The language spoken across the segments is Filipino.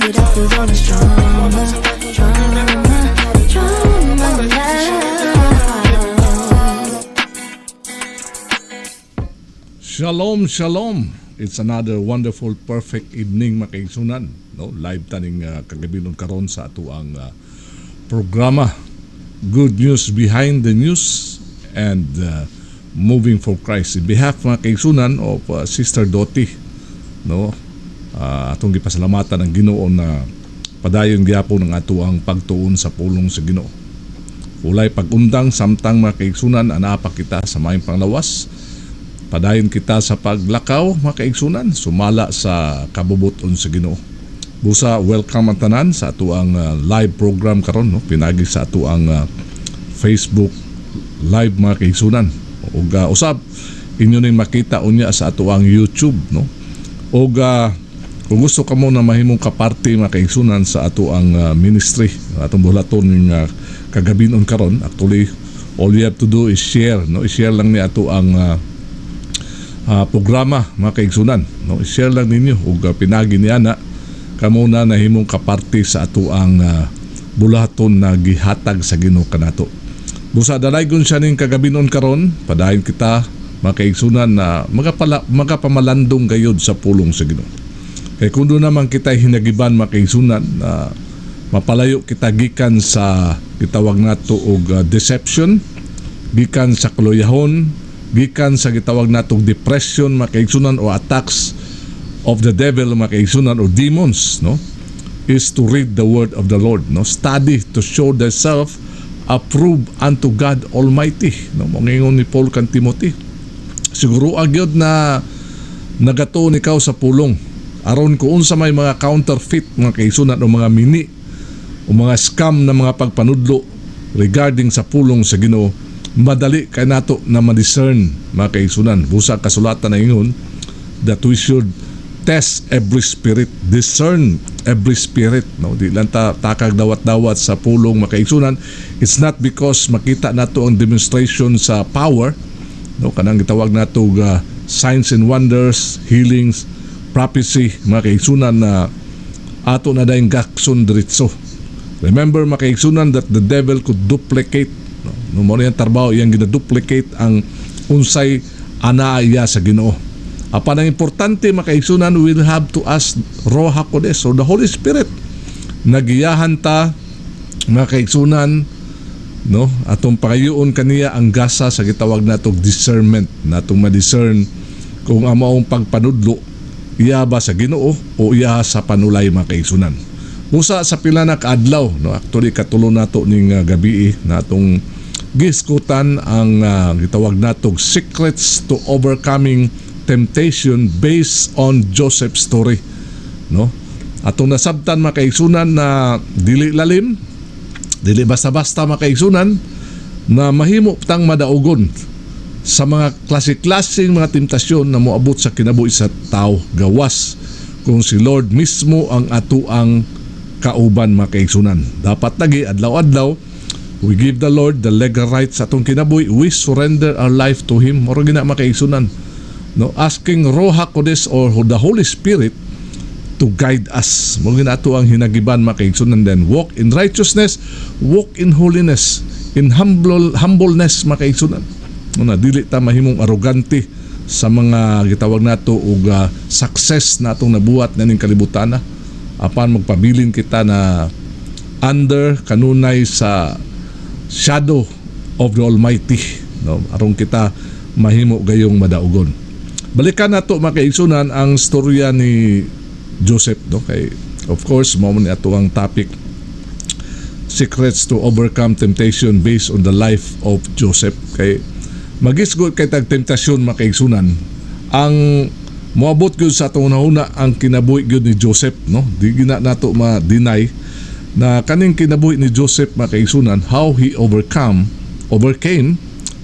it up, we're going stronger, stronger, stronger now. Shalom, shalom. It's another wonderful, perfect evening makaigsunan. No? Live taning kagabi nun karon sa ato ang programa. Good news behind the news and moving for Christ. In behalf mga kaigsunan of Sister Dottie, no? Atong gipasalamatan ang Ginoo na padayon gyapon ng ato ang pagtuon sa pulong sa Ginoo. Ulay pagundang samtang mga kaigsunan anapa kita sa maayong panglawas. Padayon kita sa paglakaw mga kaigsunan, sumala sa kabubuton sa Ginoo. Busa welcome ang tanan sa ato ang live program karon, no? Pinagi sa ato ang Facebook live mga kaigsunan. Ug usab inyo ning makita unya sa ato ang YouTube, no? Ug kung gusto ka mo na mahimong kaparte mga kaigsunan sa ato ang ministry, atong buhaton ning kagabinon karon, actually all you have to do is share, no? I-share lang ni ato ang programa mga kaigsunan, no? I-share lang ninyo ug pinagi ni ana kamo na nahimong kaparte sa ato ang bulaton na gihatag sa Ginoo kanato. Busa dalaygon siya ning kagabinon karon, padayon kita mga kaigsunan na magapamalandong gayud sa pulong sa Ginoo. Kay kun do naman kita hinagiban mga kaigsunan na mapalayo kita gikan sa gitawag nato og deception, gikan sa kaluyahon, gikan sa gitawag natong depression mga kaigsunan o attacks of the devil mga kaigsunan o demons, no? Is to read the word of the Lord, no? Study to show thyself approved unto God Almighty, no? Mangingon ni Paul kan Timothy, siguro agyod na nagatuon ikaw sa pulong aron ko unsa may mga counterfeit mga kaigsunan o mga mini o mga scam na mga pagpanudlo regarding sa pulong sa Ginoo, madali kay nato na ma-discern mga kaigsunan. Busa kasulatan na ingon that we should test every spirit, discern every spirit, no? Di lang takag dawat-dawat sa pulong mga kaigsunan. It's not because makita nato ang demonstration sa power, no? Kanang gitawag nato signs and wonders, healings, prophecy mga kaigsunan na ato na dayong gakson diretso. Remember mga kaigsunan that the devil could duplicate, no mo yang trabaho iyang gina-duplicate ang unsay anaya sa Ginoo. Apan ang importante mga kaigsunan, we'll have to ask Roh HaKodesh or the Holy Spirit. Nagiyahan ta mga kaigsunan, no? Atong pangayoon kaniya ang gasa sa gitawag natong discernment, natong ma-discern kung amaong pagpanudlo iya ba sa Ginoo o iya sa panulay mga kaigsunan. Busa sa pila na kaadlaw, no? Actually katulo nato ning gabi natong giskutan ang gitawag natong secrets to overcoming temptation based on Joseph's story, no? Atong nasabtan mga kaigsunan na dili lalim, dili basta-basta mga kaigsunan na mahimo tang madaugon sa mga klase-klaseng mga temptasyon na moabot sa kinabuhi sa tao, gawas kung si Lord mismo ang atuang kauban mga kaigsunan. Dapat lagi adlaw-adlaw we give the Lord the legal rights sa atong kinabuhi, we surrender our life to Him. Moro gina mga kaigsunan, no? Asking Roh HaKodesh or the Holy Spirit to guide us. Moro gina ato ang hinagiban mga kaigsunan. Then walk in righteousness, walk in holiness, in humbleness mga kaigsunan. Na dili ta mahimong arrogante sa mga gitawag nato og success natong nabuhat na ning kalibutan, apan magpabilin kita na under kanunay sa shadow of the Almighty, no? Aron kita mahimo gayong madaugon. Balikan nato mga kaigsunan ang storya ni Joseph, no? Kay of course mao man ato ang topic, secrets to overcome temptation based on the life of Joseph. Kay magisgot kay tag temptasyon mga kaigsunan, ang moabot gyud sa atong una ang kinabuhi gyud ni Joseph, no? Di gina nato ma-deny na kaning kinabuhi ni Joseph mga kaigsunan, how he overcame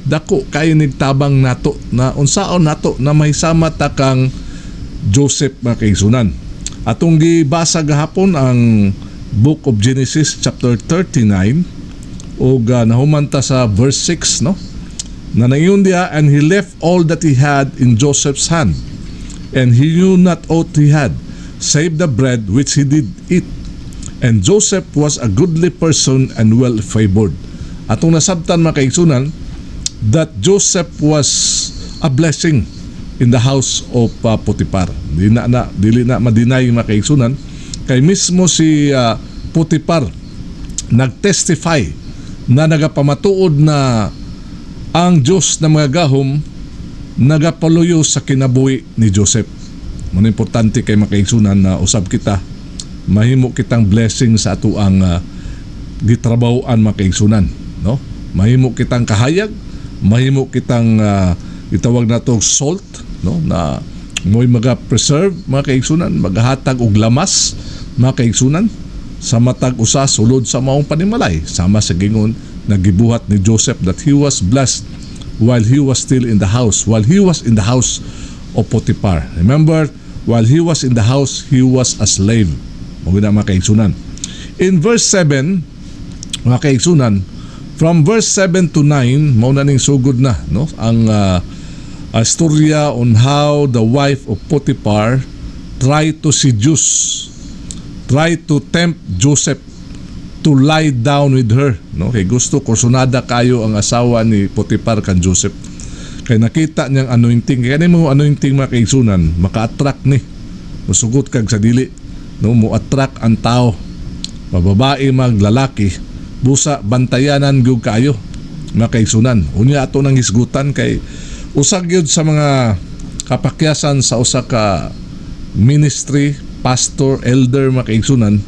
dako kay nigtabang nato na unsaon nato na mahisama ta kang Joseph mga kaigsunan. Atong gibasa gahapon ang Book of Genesis chapter 39 ug nahuman ta sa verse 6, no? Na nangyun diha, and he left all that he had in Joseph's hand, and he knew not aught he had, save the bread which he did eat. And Joseph was a goodly person and well favored. Atong nasabtan mga kaigsunan that Joseph was a blessing in the house of Potiphar. Dili na madinay mga kaigsunan kay mismo si Potiphar nagtestify na nagapamatuod na ang Diyos na mga gahom nagapaluyo sa kinabuhi ni Joseph. Muna importante kay mga kaigsunan na usab kita mahimo kitang blessing sa ato ang gitrabahoan mga kaigsunan, no? Mahimo kitang kahayag, mahimo kitang itawag nato salt, no, na mo'y maga-preserve mga kaigsunan, maghatag og lamas mga kaigsunan sa matag usa sulod sa maong panimalay, sama sa gingon nagibuhat ni Joseph that he was blessed while he was still in the house, while he was in the house of Potiphar. Remember, while he was in the house, he was a slave. Mga kaigsunan. In verse 7, mga kaigsunan, from verse 7 to 9, mauna ning sugod na, no? Ang storya on how the wife of Potiphar tried to seduce, tried to tempt Joseph to lie down with her, no? Kay gusto kursunada kayo ang asawa ni Potiphar kan Joseph. Kay nakita niyang anointing, kaya mo anointing mga kaigsunan, maka-attract ni. Musugot kag sa dili, no, mo attract ang tao, mababae maglalaki, busa bantayanan gyud kayo mga kaigsunan. Unya ato nang hisgutan kay usag gyud sa mga kapakyasan sa usa ka ministry, pastor, elder mga kaigsunan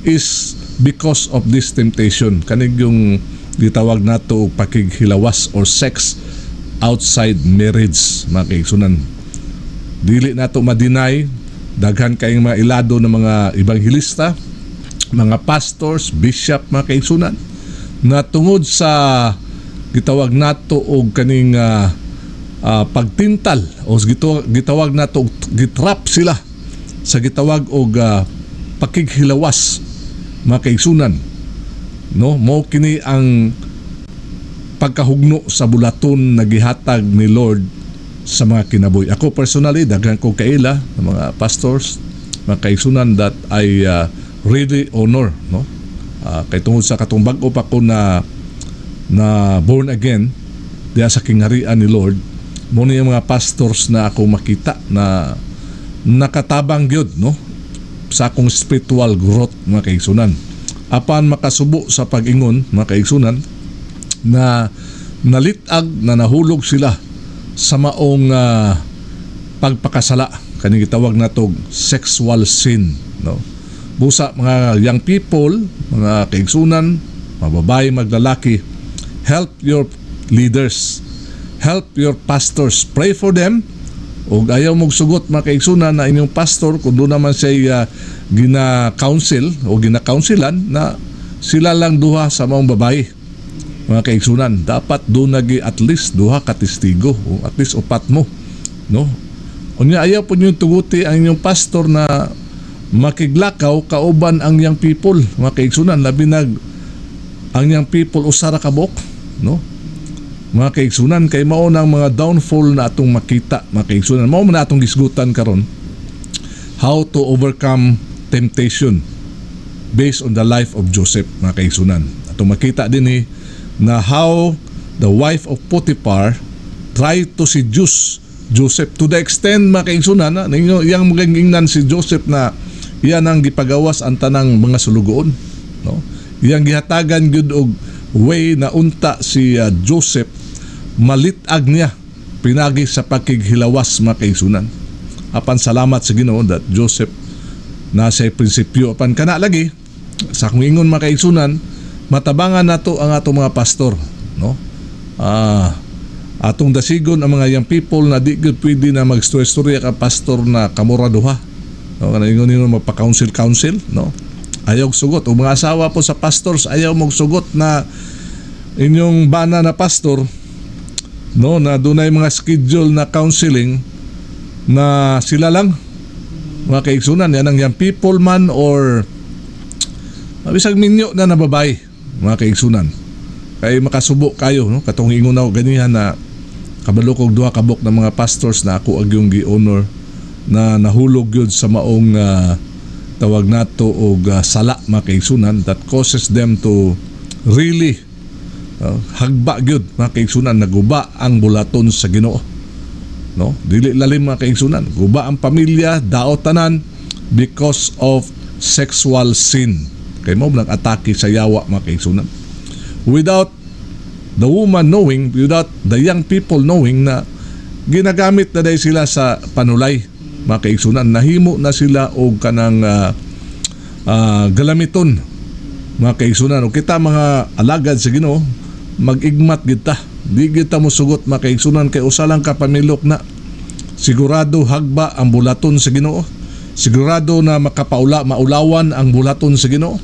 is because of this temptation. Kanig yung gitawag nato pakighilawas or sex outside marriage mga kaigsunan. Dili nato ma-deny daghan kayong mga ilado ng mga ebanghilista, mga pastors, bishop mga kaigsunan na tungod sa gitawag nato og kaning pagtintal o gitawag nato gitrap sila sa gitawag og pakighilawas mga kaigsunan, no, mo kini ang pagkahugno sa bulaton na gihatag ni Lord sa mga kinabuhi. Ako personally daghan ko kaila ng mga pastors, mga kaigsunan that I really honor, no? Kay tungod sa katong bag-o pa ko na born again diya sa kingharian ni Lord, mo ni mga pastors na ako makita na nakatabang gyud, no, sa akong spiritual growth mga kaigsunan. Apan makasubo sa pag-ingon mga kaigsunan na nalitag na nahulog sila sa maong pagpakasala, kaning gitawag natog sexual sin, no? Busa mga young people, mga kaigsunan, mga babae, maglalaki, help your leaders, help your pastors, pray for them. O ayaw mong sugot mga kaigsunan na inyong pastor kung doon naman siya gina-counsel o gina-counselan na sila lang duha sa maong babae mga kaigsunan, dapat doon nagi at least duha ka testigo o at least upat mo, no? Unya ayaw po nyo tuguti ang inyong pastor na makiglakaw kauban ang young people mga kaigsunan, labi nag ang young people usara kabok, no, mga kaigsunan. Kay mao nang mga downfall na atong makita mga kaigsunan, mao man atong gisgutan karon how to overcome temptation based on the life of Joseph mga kaigsunan. Atong makita din na how the wife of Potiphar tried to seduce Joseph to the extent mga kaigsunan na iyang magingnan si Joseph na iyan ang gipagawas ang tanang mga sulugoon, no? Iyang gihatagan gyud og way na unta si Joseph malitag niya pinagi sa pakighilawas mga kaigsunan. Apan salamat sa Ginoo that Joseph na sa prinsipyo apan kana lagi sa akong ingon mga kaigsunan, matabangan nato ang atong mga pastor, no? Atong dasigon ang mga young people na di gud pwede na magstorya ka pastor na kamura duha, no? Kana ingon nino magpa-counsel, no? Ayaw sugot o mga asawa po sa pastors, ayaw magsugot na inyong bana na pastor, no, na dunay mga schedule na counseling na sila lang mga kaigsunan, yan ang young people man or bisag minyo na babae mga kaigsunan, kay makasubo kayo, no? Katong ingon ako ganihan na kabalo kog duha kabok ng mga pastors na ako agyong gi-honor na nahulog yun sa maong tawag nato og sala mga kaigsunan that causes them to really hagba gyud mga kaigsunan, naguba ang bulaton sa Ginoo, no? Dili lalim mga kaigsunan, guba ang pamilya, daot tanan because of sexual sin. Kay mo nag-atake sa yawa mga kaigsunan. Without the woman knowing, without the young people knowing na ginagamit na dahil sila sa panulay mga kaigsunan, nahimo na sila og kanang galamiton mga kaigsunan. O kita mga alagad sa Ginoo, mag-igmat kita, di kita mo sugot mga kaigsunan, kay usa lang ka pamilok na sigurado hagba ang bulaton sa Ginoo, sigurado na maulawan ang bulaton sa Ginoo.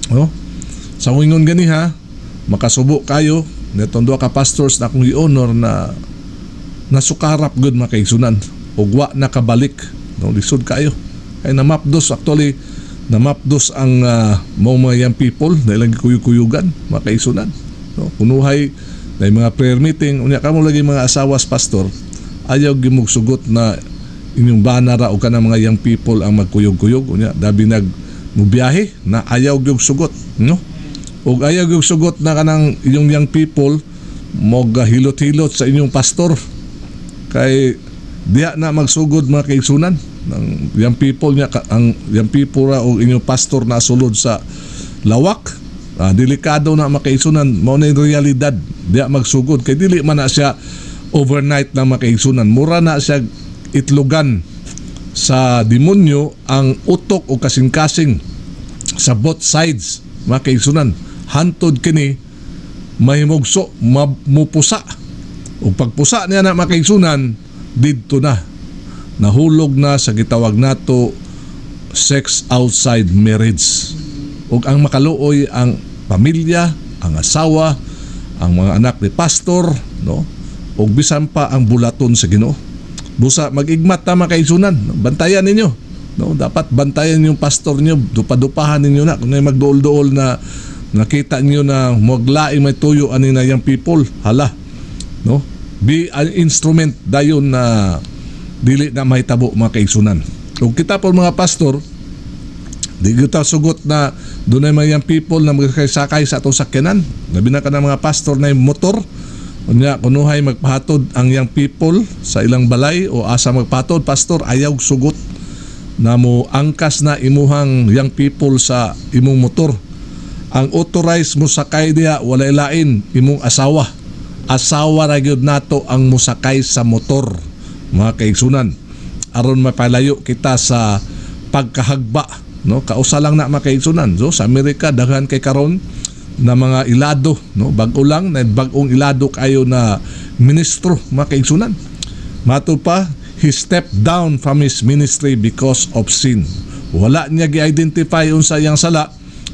No? Sa wingon gani ha, makasubo kayo netong duha ka pastors na akong i-honor na nasukarap gud mga kaigsunan ug wa nakabalik, no? Lisod kayo ay namapdos, actually namapdos ang mga young people na ilang kuyug-kuyugan mga kaigsunan, no? Kunuhay na mga prayer meeting unya kamo lagi mga asawas pastor, ayaw gimugsugot na inyong banara o kanang mga young people ang magkuyog-kuyog unya dabi mubiyahe na ayaw gyud sugot, no? Ug ayaw gyud sugot na kanang inyong young people mo hilot-hilot sa inyong pastor kay diha na magsugod mga kaigsunan ng young people niya, ang young people ra o inyong pastor na sulod sa lawak. Delikado na mga kaigsunan, mao na realidad, diha magsugod kay dili man na siya overnight na mga kaigsunan, mura na siya itlugan sa demonyo ang utok o kasing-kasing sa both sides mga kaigsunan. Hantod kini mahimugso, mupusa, o pagpusa niya na mga kaigsunan, didto na nahulog na sa gitawag nato sex outside marriage. O ang makaluoy ang pamilya, ang asawa, ang mga anak ni pastor, no? O bisan pa ang bulaton sa Ginoo. Busa mag-igmat ta mga kaigsunan, bantayan ninyo, no? Dapat bantayan yung pastor niyo, dupa-dupahan ninyo na kung magduol-duol na nakita niyo na maglaing may tuyo ani na yung people, hala, no? Be an instrument dayon na dili na mahitabo mga kaigsunan. Kung kita po mga pastor, di kita sugot na dunay mga young people na magkasakay sa atong sakyanan, labi na ka ng mga pastor na yung motor. Unya kunuhay magpahatod ang young people sa ilang balay o asa magpahatod, pastor ayaw sugot na mo angkas na imuhang young people sa imong motor. Ang authorized mo sakay diha walay lain imong asawa ra gyud nato ang musakay sa motor mga kaigsunan, aron mapalayo kita sa pagkahagba, no? Kausa lang na mga kaigsunan. So sa Amerika daghan kay karon na mga ilado, no? Bag-o lang na bag-ong ilado kayo na ministro mga kaigsunan. Mato pa, he stepped down from his ministry because of sin. Wala niya gi-identify unsa yang sala,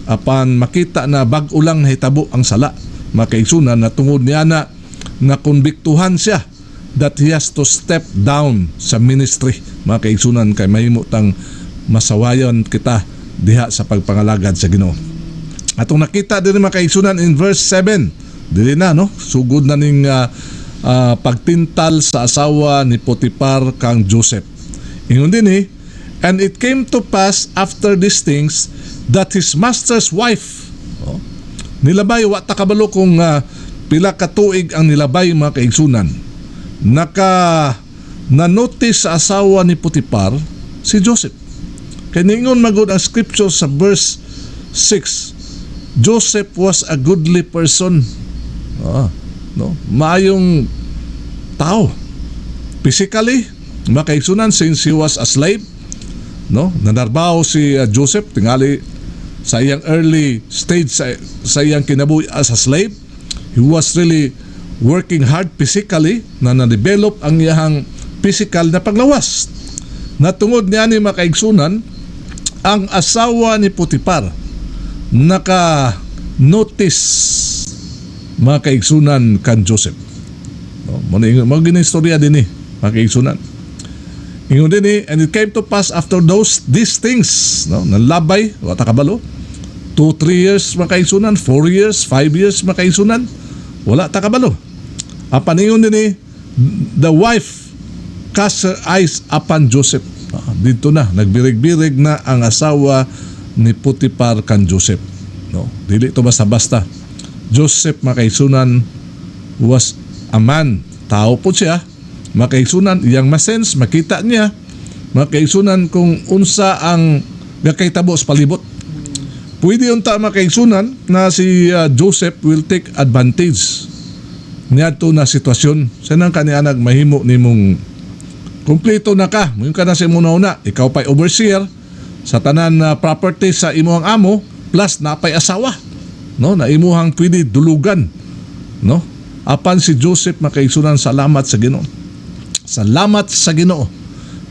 apan makita na bag-o lang nahitabo ang sala mga kaigsunan, na tungod niya na nakonbiktuhan siya that he has to step down sa ministry mga kaigsunan, kay mahimo tang masawayon kita diha sa pagpangalagad sa Ginoo. Atong nakita din mga kaigsunan in verse 7, dili na, no? Sugod na ning pagtintal sa asawa ni Potiphar kang Joseph. Ingon din and it came to pass after these things that his master's wife, nilabay, wa ta kabalo kung pila ka tuig ang nilabay mga kaigsunan, na-notice sa asawa ni Potiphar si Joseph. Kaya ningon magod ang scripture sa verse 6, Joseph was a goodly person, no? Maayong tao physically mga kaigsunan, since he was a slave, no? Nanarbaho si Joseph tingali sa iyang early stage sa iyang kinabuhi as a slave. He was really working hard physically, na na-develop ang iyang physical na paglawas. Natungod niya ni mga kaigsunan, ang asawa ni Potiphar naka-notice mga kaigsunan kan Joseph. Maging istorya din mga kaigsunan. Ingon din and it came to pass after these things, no? Nalabay, wata kabalo, 2-3 years mga kaigsunan, 4 years, 5 years mga kaigsunan, wala ta kabalo. Apan ingon din the wife cast her eyes upon Joseph. Dito na nagbirig-birig na ang asawa ni Potiphar kan Joseph, no? Dili to basta-basta. Joseph makaisunan was a man, tao po siya, makaisunan iyang masense, makita niya, makaisunan kung unsa ang gakaitabo sa palibot. Pwede unta makaisunan na si Joseph will take advantage niya to na sitwasyon. Sanang kanianag mahimo nimong kumpleto na ka, mo ka na sa una-una, ikaw pa'y overseer sa tanan na property sa imuhang amo, plus napay asawa, no, na imuhang pwede dulugan, no? Apan si Joseph makaisunan, salamat sa Ginoo. Salamat sa Ginoo.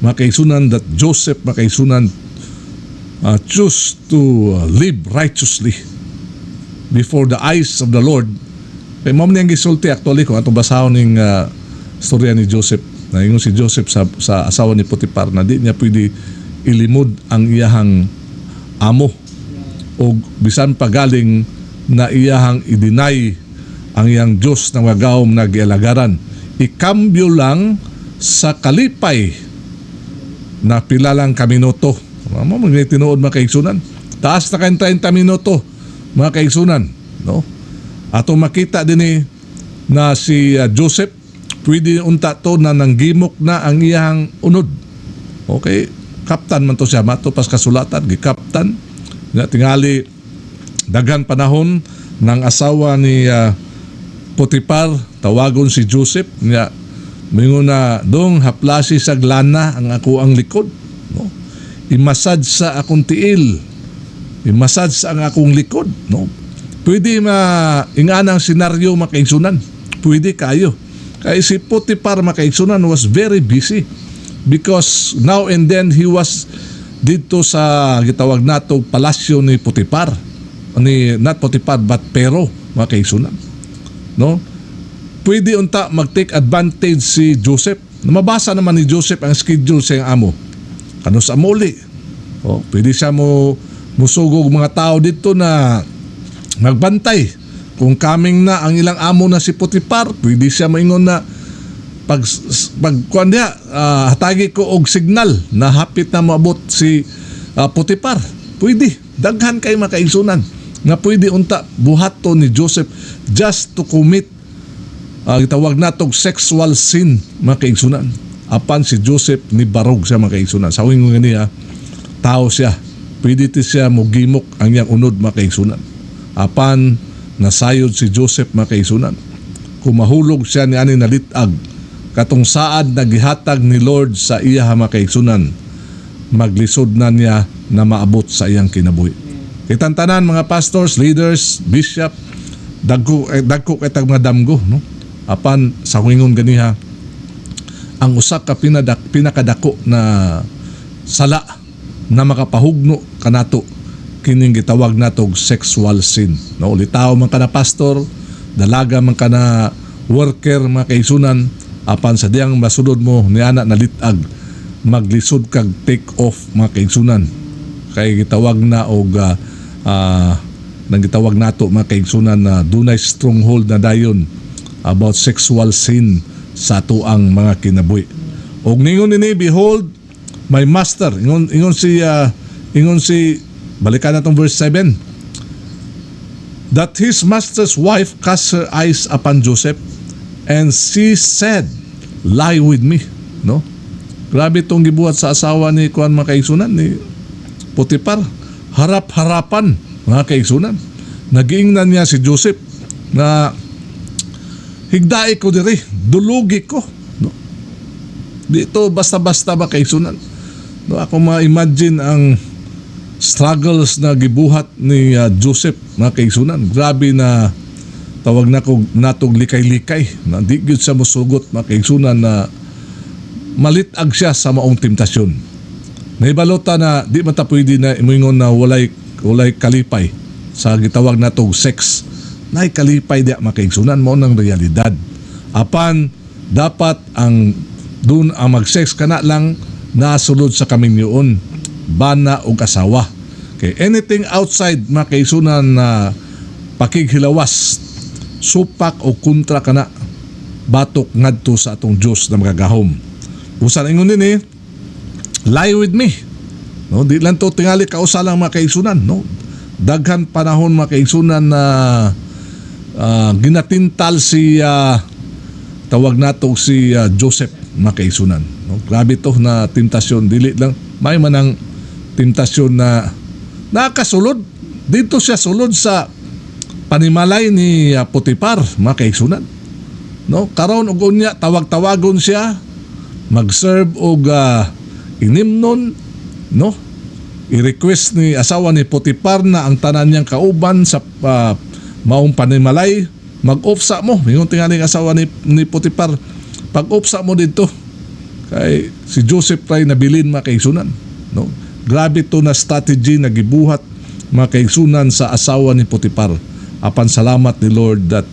Makaisunan that Joseph makaisunan choose to live righteously before the eyes of the Lord. Kaya mo niyang gisulti actually kung atong basahon ning storya ni Joseph. Naingon si Joseph sa asawa ni Potiphar na di niya pwede ilimod ang iyahang amo o bisan pagaling na iyahang i-deny ang iyang Diyos na magawom na gialagaran. Ikambyo lang sa kalipay na pila lang ka minuto. Mga tinuod mga kaigsunan. Taas na kayong 30 minuto mga kaigsunan. No? Ato makita din na si Joseph pwede unta to na nanggimok na ang iyang unod. Okay? Kaptan man to siya. Matupas kasulatan. Gikaptan. Tingali daghang panahon ng asawa ni Potiphar, tawagon si Joseph niya, mingon na dong haplasi sa glana ang ako ang likod, no? Imasad sa akong tiil, imasad sa ang akong likod, no? Pwede inganang senaryo makaigsunan, pwede kayo. Kaya si Potiphar makaigsunan was very busy because now and then he was dito sa gitawag nato palasyo ni Potiphar, not Potiphar but Pero makaigsunan. No? Pwede unta mag-take advantage si Joseph. Mabasa naman ni Joseph ang schedule sa iyang amo. Kano sa muli. Pwede siya musugog mga tao dito na magbantay. Kung coming na ang ilang amo na si Potiphar, pwede siya maingon na kuan diha, hatagi ko og signal na hapit na maabot si Potiphar. Pwede. Daghan kay makaigsunan nga pwede unta buhaton ni Joseph just to commit itawag natog sexual sin makaigsunan. Apan si Joseph ni barog siya makaigsunan. Sa wingon ganiya tao siya. Pwede ti siya mugimok ang iyang unod makaigsunan. Apan nasayod si Joseph makaigsunan. Kumahulog siya ni ani nalitag katong saad na gihatag ni Lord sa iya makaigsunan. Maglisod na niya na maabot sa iyang kinabuhi. Kitang tanan mga pastors, leaders, bishop, dagko kitag mga damgo, no? Apan sa wingon ganiha ang usa ka pinakadako na sala na makapahugno kanato kining gitawag natog sexual sin, no? Litaw man kana pastor, dalaga man kana worker makaisunan, apan sa diyang masudod mo niana nalitag maglisod kag take off makaisunan kay gitawag na og nang gitawag nato mga kaigsunan na dunay stronghold na dayon about sexual sin sa atuang mga kinabuhi. Og ningon ni behold my master, ingon si balikan natong verse 7, that his master's wife cast her eyes upon Joseph and she said, lie with me, no? Grabe tong gibuhat sa asawa ni kuan mga kaigsunan ni Potiphar. Harap-harapan mga kaigsunan. Nagiingnan niya si Joseph na higdai ko diri, dulugi ko, no? Dito basta-basta ba kaigsunan, no? Ako ma-imagine ang struggles na gibuhat ni Joseph mga kaigsunan. Grabe na tawag na ko natog likay-likay na di gyud sa mosugot mga kaigsunan na malitag siya sa maong temptasyon. Naibalota na di man ta pwede na imingon na walay kalipay sa gitawag natog sex. Nay kalipay di makaigsunan mo ng realidad. Apan dapat ang dun ang mag-sex kana lang nasulod sa kaminyoon, bana o asawa. Okay, anything outside makaigsunan na pakighilawas, supak o kontra kana, batok ngadto sa atong Dios na magagahom. Usan ingon din lie with me. No, di lang to tingali kausa lang mga kaigsunan, no. Daghan panahon mga kaigsunan na ginatintal si tawag nato si Joseph mga kaigsunan. No, grabe to na tentasyon, dili lang may manang tentasyon na nakasulod dito siya sulod sa panimalay ni Potiphar mga kaigsunan. No, karon og unya tawag-tawagon siya mag-serve og inimnon, no? I-request ni asawa ni Potiphar na ang tanan niyang kauban sa maong panimalay mag-ofsa mo. Yung tingaling asawa ni Potiphar, pag-ofsa mo dito kay si Joseph ray nabilin mga kaigsunan, no? Grabe to na strategy na gibuhat mga kaigsunan sa asawa ni Potiphar. Apan salamat ni Lord that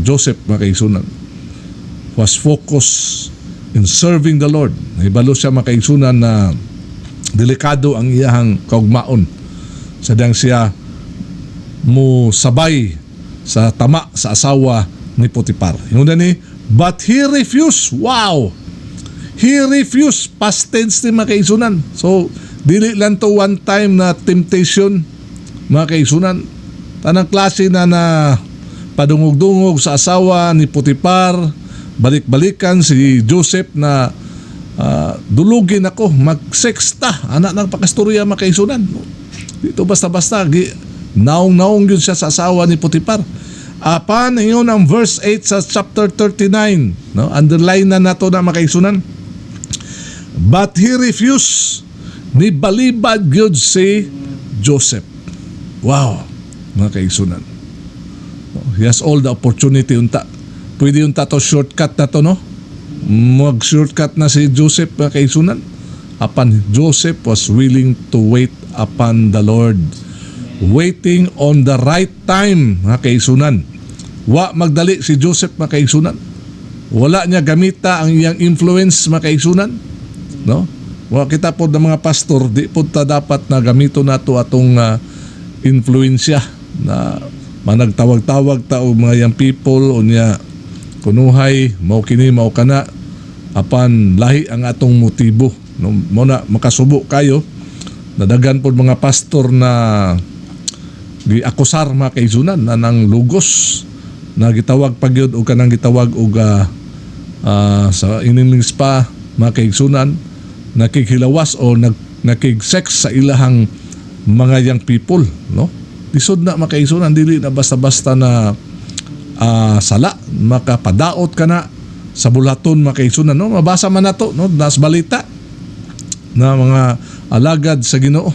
Joseph mga kaigsunan was focused in serving the Lord. Ibalo siya mga kaigsunan na delikado ang iyahang kaugmaon. Sadang siya mo sabay sa tama sa asawa ni Potiphar. Yung ni, but he refused. Wow! He refused. Past tense ni mga kaigsunan. So, dili lang to one time na temptation mga kaigsunan. Tanang klase na padungog-dungog sa asawa ni Potiphar, balik-balikan si Joseph na dulugin ako, mag-sexta, anak ng pakastorya mga kaigsunan. Dito basta-basta, naong-naong yun siya sa asawa ni Potiphar. Apan, yun ang verse 8 sa chapter 39, no? Underline na nato na mga kaigsunan. But he refused, ni balibad yun si Joseph. Wow, mga kaigsunan. He has all the opportunity. Pwede yung tato shortcut na to, no? Mag-shortcut na si Joseph mga kaigsunan. Apan Joseph was willing to wait upon the Lord. Waiting on the right time mga kaigsunan. Wa magdali si Joseph mga kaigsunan. Wala niya gamita ang iyang influence mga kaigsunan, no? Wa kita po ng mga pastor, di po ta dapat na gamito nato atong influensya na managtawag-tawag ta og mga young people unya kunuhay mao kini mao kana apan lahi ang atong motibo, no? Mo na makasubo kayo nadagan pod mga pastor na giakusar mga kaigsunan na nang lugos na gitawag pagyud og kanang gitawag og sa inilings pa mga kaigsunan nakikhilawas o nakig-sex sa ilahang mga young people, no? Lisod na mga kaigsunan, dili na basta-basta na sala, makapadaot ka na sa bulaton mga kaigsunan, no? Mabasa man nato, no? Nas balita na mga alagad sa Ginoo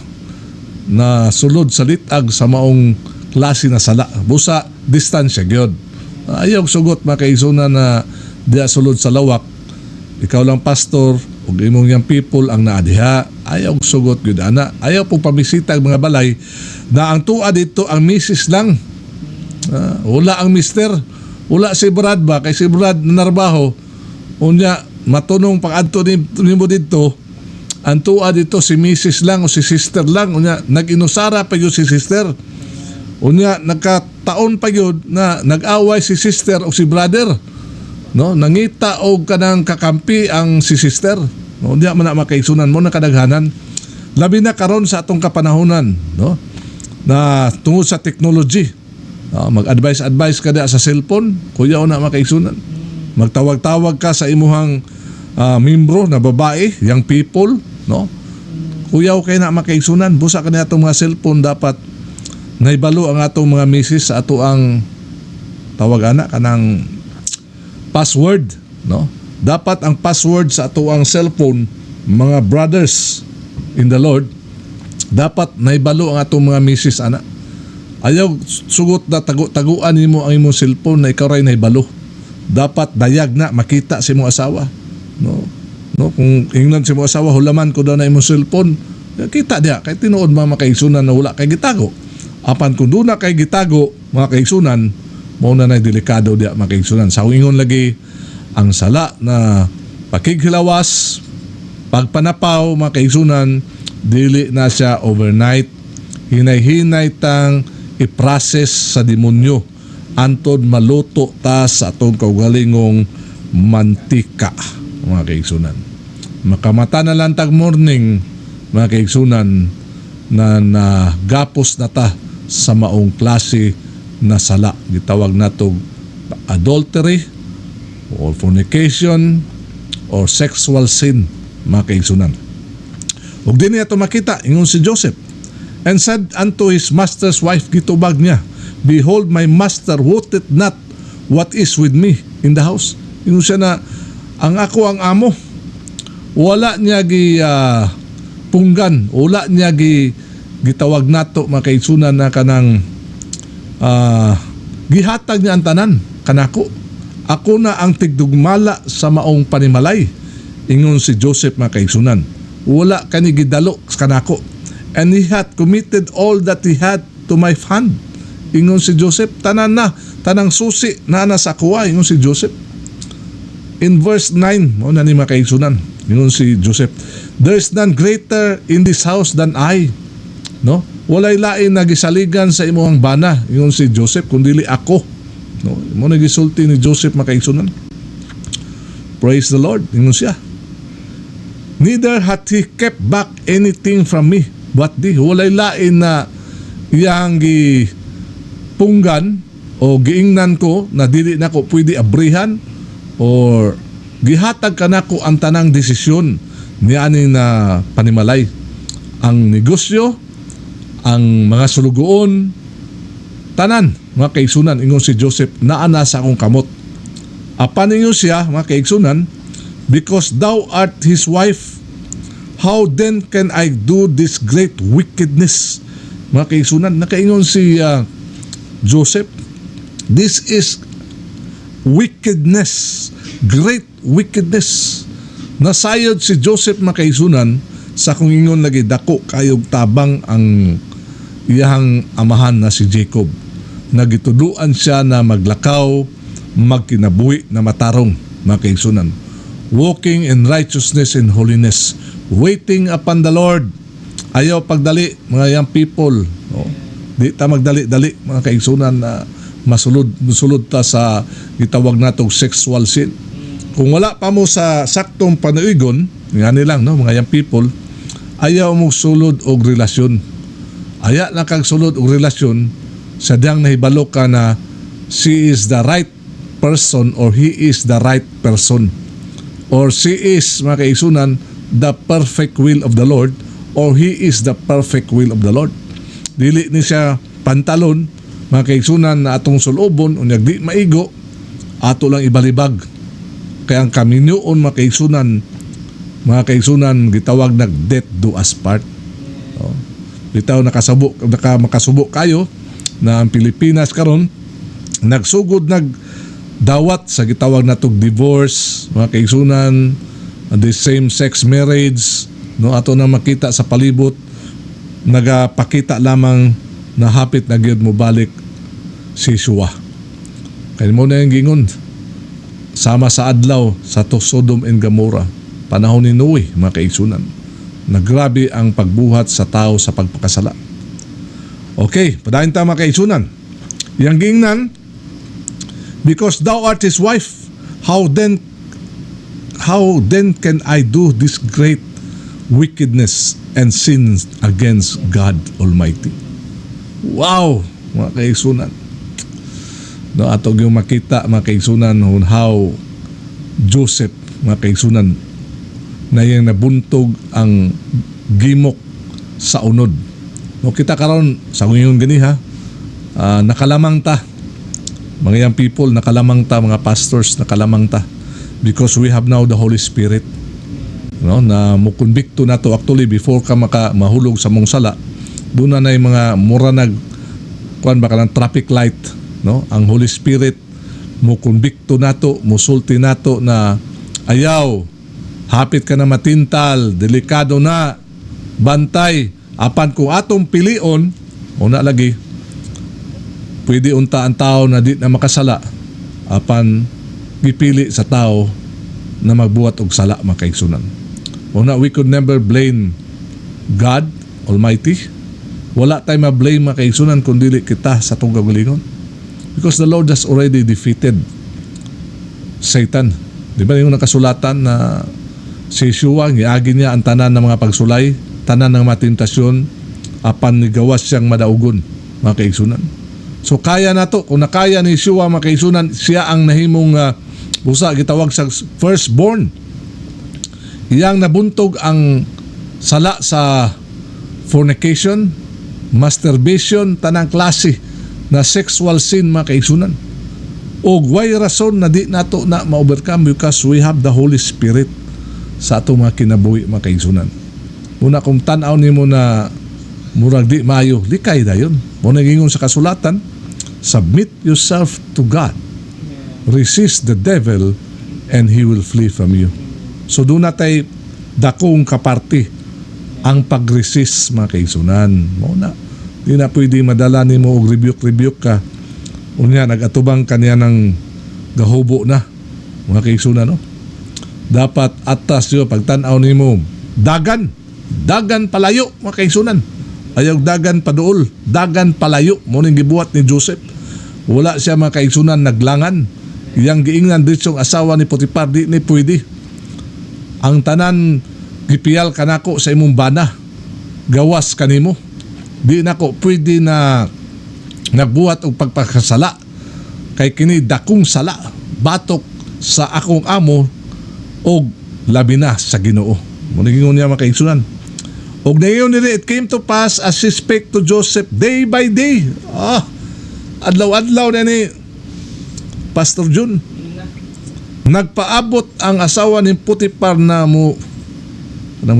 na sulod sa litag sa maong klase na sala. Busa distansya gyud. Ayaw sugot mga kaigsunan na diya sulod sa lawak. Ikaw lang pastor ug imong young people ang naadiha. Ayaw sugot gyud ana. Ayaw pong pamisita ang mga balay na ang tuwa dito ang misis lang. Wala ang mister. Wala si Brad ba? Kay si Brad nanarbaho. Unya matunong pag-adto nimo dito. Ang tuwa dito si misis lang o si sister lang. Unya nag-inusara pa yun si sister. Unya nagkataon pa yun na nag-away si sister o si brother. No, nangita og kanang kakampi ang si sister. No, diya man na makaigsunan mo na kadaghanan. Labi na karon sa atong kapanahonan, no? Na tungod sa technology. Mag-advise ka sa cellphone, kuya na makaigsunan. Magtawag-tawag ka sa imuhang membro na babae, young people, no? Kuya kay na makaigsunan, busa ka na atong mga cellphone dapat naibalo ang atong mga misis sa ato ang tawag ana kanang password, no? Dapat ang password sa ato ang cellphone, mga brothers in the Lord, dapat naibalo ang atong mga misis ana. Ayaw sugot na taguan nimo ang imong cellphone na ikaw ray naibalo. Dapat dayag na makita si imong asawa, no? No, kung ingnan si imong asawa hulaman ko daw na imong cellphone, kita dia kay tinuod mga kaigsunan na wala kay gitago. Apan kung doon na kay gitago mga kaigsunan, mao na delikado dia mga kaigsunan. Sa ingon lagi ang sala na pakighilawas, pagpanapaw mga kaigsunan, dili na siya overnight. Hinay-hinay tang i-process sa demonyo antod maluto ta sa atong kaugalingong mantika mga kaigsunan. makamata na lang tag morning, mga kaigsunan, na nagapos na ta sa maong klase na sala. Gitawag nato adultery or fornication or sexual sin, mga kaigsunan. Ug din niya ito makita, ingon si Joseph, and said unto his master's wife, gitubag niya, behold, my master wotteth not what is with me in the house. Ingon siya na, ang ako ang amo. Wala niya punggan, wala niya gitawag nato, mga kaigsunan, na kanang gihatag niya ang tanan kanako. Ako na ang tigdugmala sa maong panimalay, ingon si Joseph, mga kaigsunan. Wala kani gidalo kanako, and he had committed all that he had to my hand, ingon si Joseph. Tanang susi na sa kuha, ingon si Joseph. In verse 9, mo na ni mga kaigsunan, ingon si Joseph, there is none greater in this house than I. No? Walay lain nagisaligan sa imong bana, ingon si Joseph, kundili ako. No? Mo nagisulti ni Joseph, mga kaigsunan. Praise the Lord, ingon siya. Neither hath he kept back anything from me, but walay lain na iyang punggan o giingnan ko na dili na ko pwede abrihan or gihatag ka na ko ang tanang desisyon niani na panimalay. Ang negosyo, ang mga sulugoon, tanan, mga kaigsunan, ingon si Joseph, naana sa akong kamot. Apan ingon siya, mga kaigsunan, because thou art his wife, how then can I do this great wickedness? Mga kaigsunan, nakaingon si Joseph, this is wickedness, great wickedness. Nasayod si Joseph, mga kaigsunan, sa kung ingon lagi dako kayog tabang ang iyang amahan na si Jacob. Nagituduan siya na maglakaw, magkinabuhi na matarong, mga kaigsunan. Walking in righteousness and holiness, waiting upon the Lord. Ayaw pagdali, mga young people. No? Di ta magdali-dali, mga kaigsunan, na masulod ta sa gitawag natong sexual sin. Kung wala pa mo sa saktong panuigon, nga nilang, no, mga young people, ayaw mo sulod og relasyon. Aya na kang sulod og relasyon, sadyang nahibalo ka na she is the right person or he is the right person. Or she is, mga kaigsunan, the perfect will of the Lord, or he is the perfect will of the Lord. Dili ni siya pantalon, mga kaigsunan, na atong sulobon, unyag di maigo, ato lang ibalibag. Kaya ang kaminyoon, mga kaigsunan, gitawag nag death do us part. Bitaw makasubo kayo na ang Pilipinas karon nagsugod nagdawat sa gitawag natong divorce, mga kaigsunan, the same sex marriage, no, ato na makita sa palibot, nagapakita lamang na hapit na gyud mo balik si Yeshua. Kaya mo na yung gingon sama sa adlaw sa Sodom and Gomorrah, panahon ni Noe, mga kaigsunan, nagrabe ang pagbuhat sa tao sa pagpakasala. Okay, padayon ta, mga kaigsunan. Yang gingnan, because thou art his wife, how then can I do this great wickedness and sins against God Almighty? Wow, mga kaigsunan. No, ato yung makita, mga kaigsunan, on how Joseph, mga kaigsunan, na yung nabuntog ang gimok sa unod. No, kita karon sa ngayon gani ha, nakalamang ta, mga young people, nakalamang ta, mga pastors, nakalamang ta, because we have now the Holy Spirit, no, na mukonbikto na to. Actually, before ka mahulog sa mong sala, doon na yung mga mura kuan baka ng traffic light, no, ang Holy Spirit mukonbikto na to, musulti na to na ayaw, hapit ka na matintal, delikado na, bantay, apan kung atong pilion, una lagi, pwede unta ang tao na di na makasala, apan gipili sa tao na magbuhat og sala, mga kaigsunan. Una, we could never blame God Almighty. Wala tayo ma-blame, mga kaigsunan, kundi kita sa itong kagalingon. Because the Lord has already defeated Satan. Di ba yung nakasulatan na Si Yeshua, giagi niya ang tanan ng mga pagsulay, tanan ng mga tentasyon, apan ni gawas siyang madaugon, mga kaigsunan. So kaya na to, kung nakaya ni Yeshua, mga kaigsunan, siya ang nahimong busa, gitawag sa firstborn. Iyang nabuntog ang sala sa fornication, masturbation, tanang klase na sexual sin, mga kaigsunan. O why rason na di nato na ma-overcome? Because we have the Holy Spirit sa ato mga kinabuhi, mga kaigsunan. Muna kung tanaw ni mo na murag di maayo, likay na yun. Muna gingon sa kasulatan, submit yourself to God, resist the devil, and he will flee from you. So doon natay dakong kaparti ang pag-resist, mga kaigsunan. Muna, di na pwede madala ni mo og rebuke ka. Unya, nagatubang kanya ng gahubo na, mga kaigsunan, no? Dapat atas yun, pagtanaw ni mo, dagan palayo, mga kaigsunan. Ayaw dagan paduol, dagan palayo. Muning gibuhat ni Joseph. Wala siya, mga kaigsunan, naglangan. Iyang giingnan ditsong asawa ni Potiphar, di ni pwede. Ang tanan, gipiyal kanako sa imong bana, gawas kanimo. Di nako pwede na nagbuhat og pagpakasala. Kay kini dakong sala, batok sa akong amo, og labi na sa Ginoo. Muna gingon niya, mga kaigsunan. Og ngayon nila, it came to pass as she spake to Joseph day by day. Adlaw-adlaw na ni Pastor Jun. Nagpaabot ang asawa ni Potiphar na mo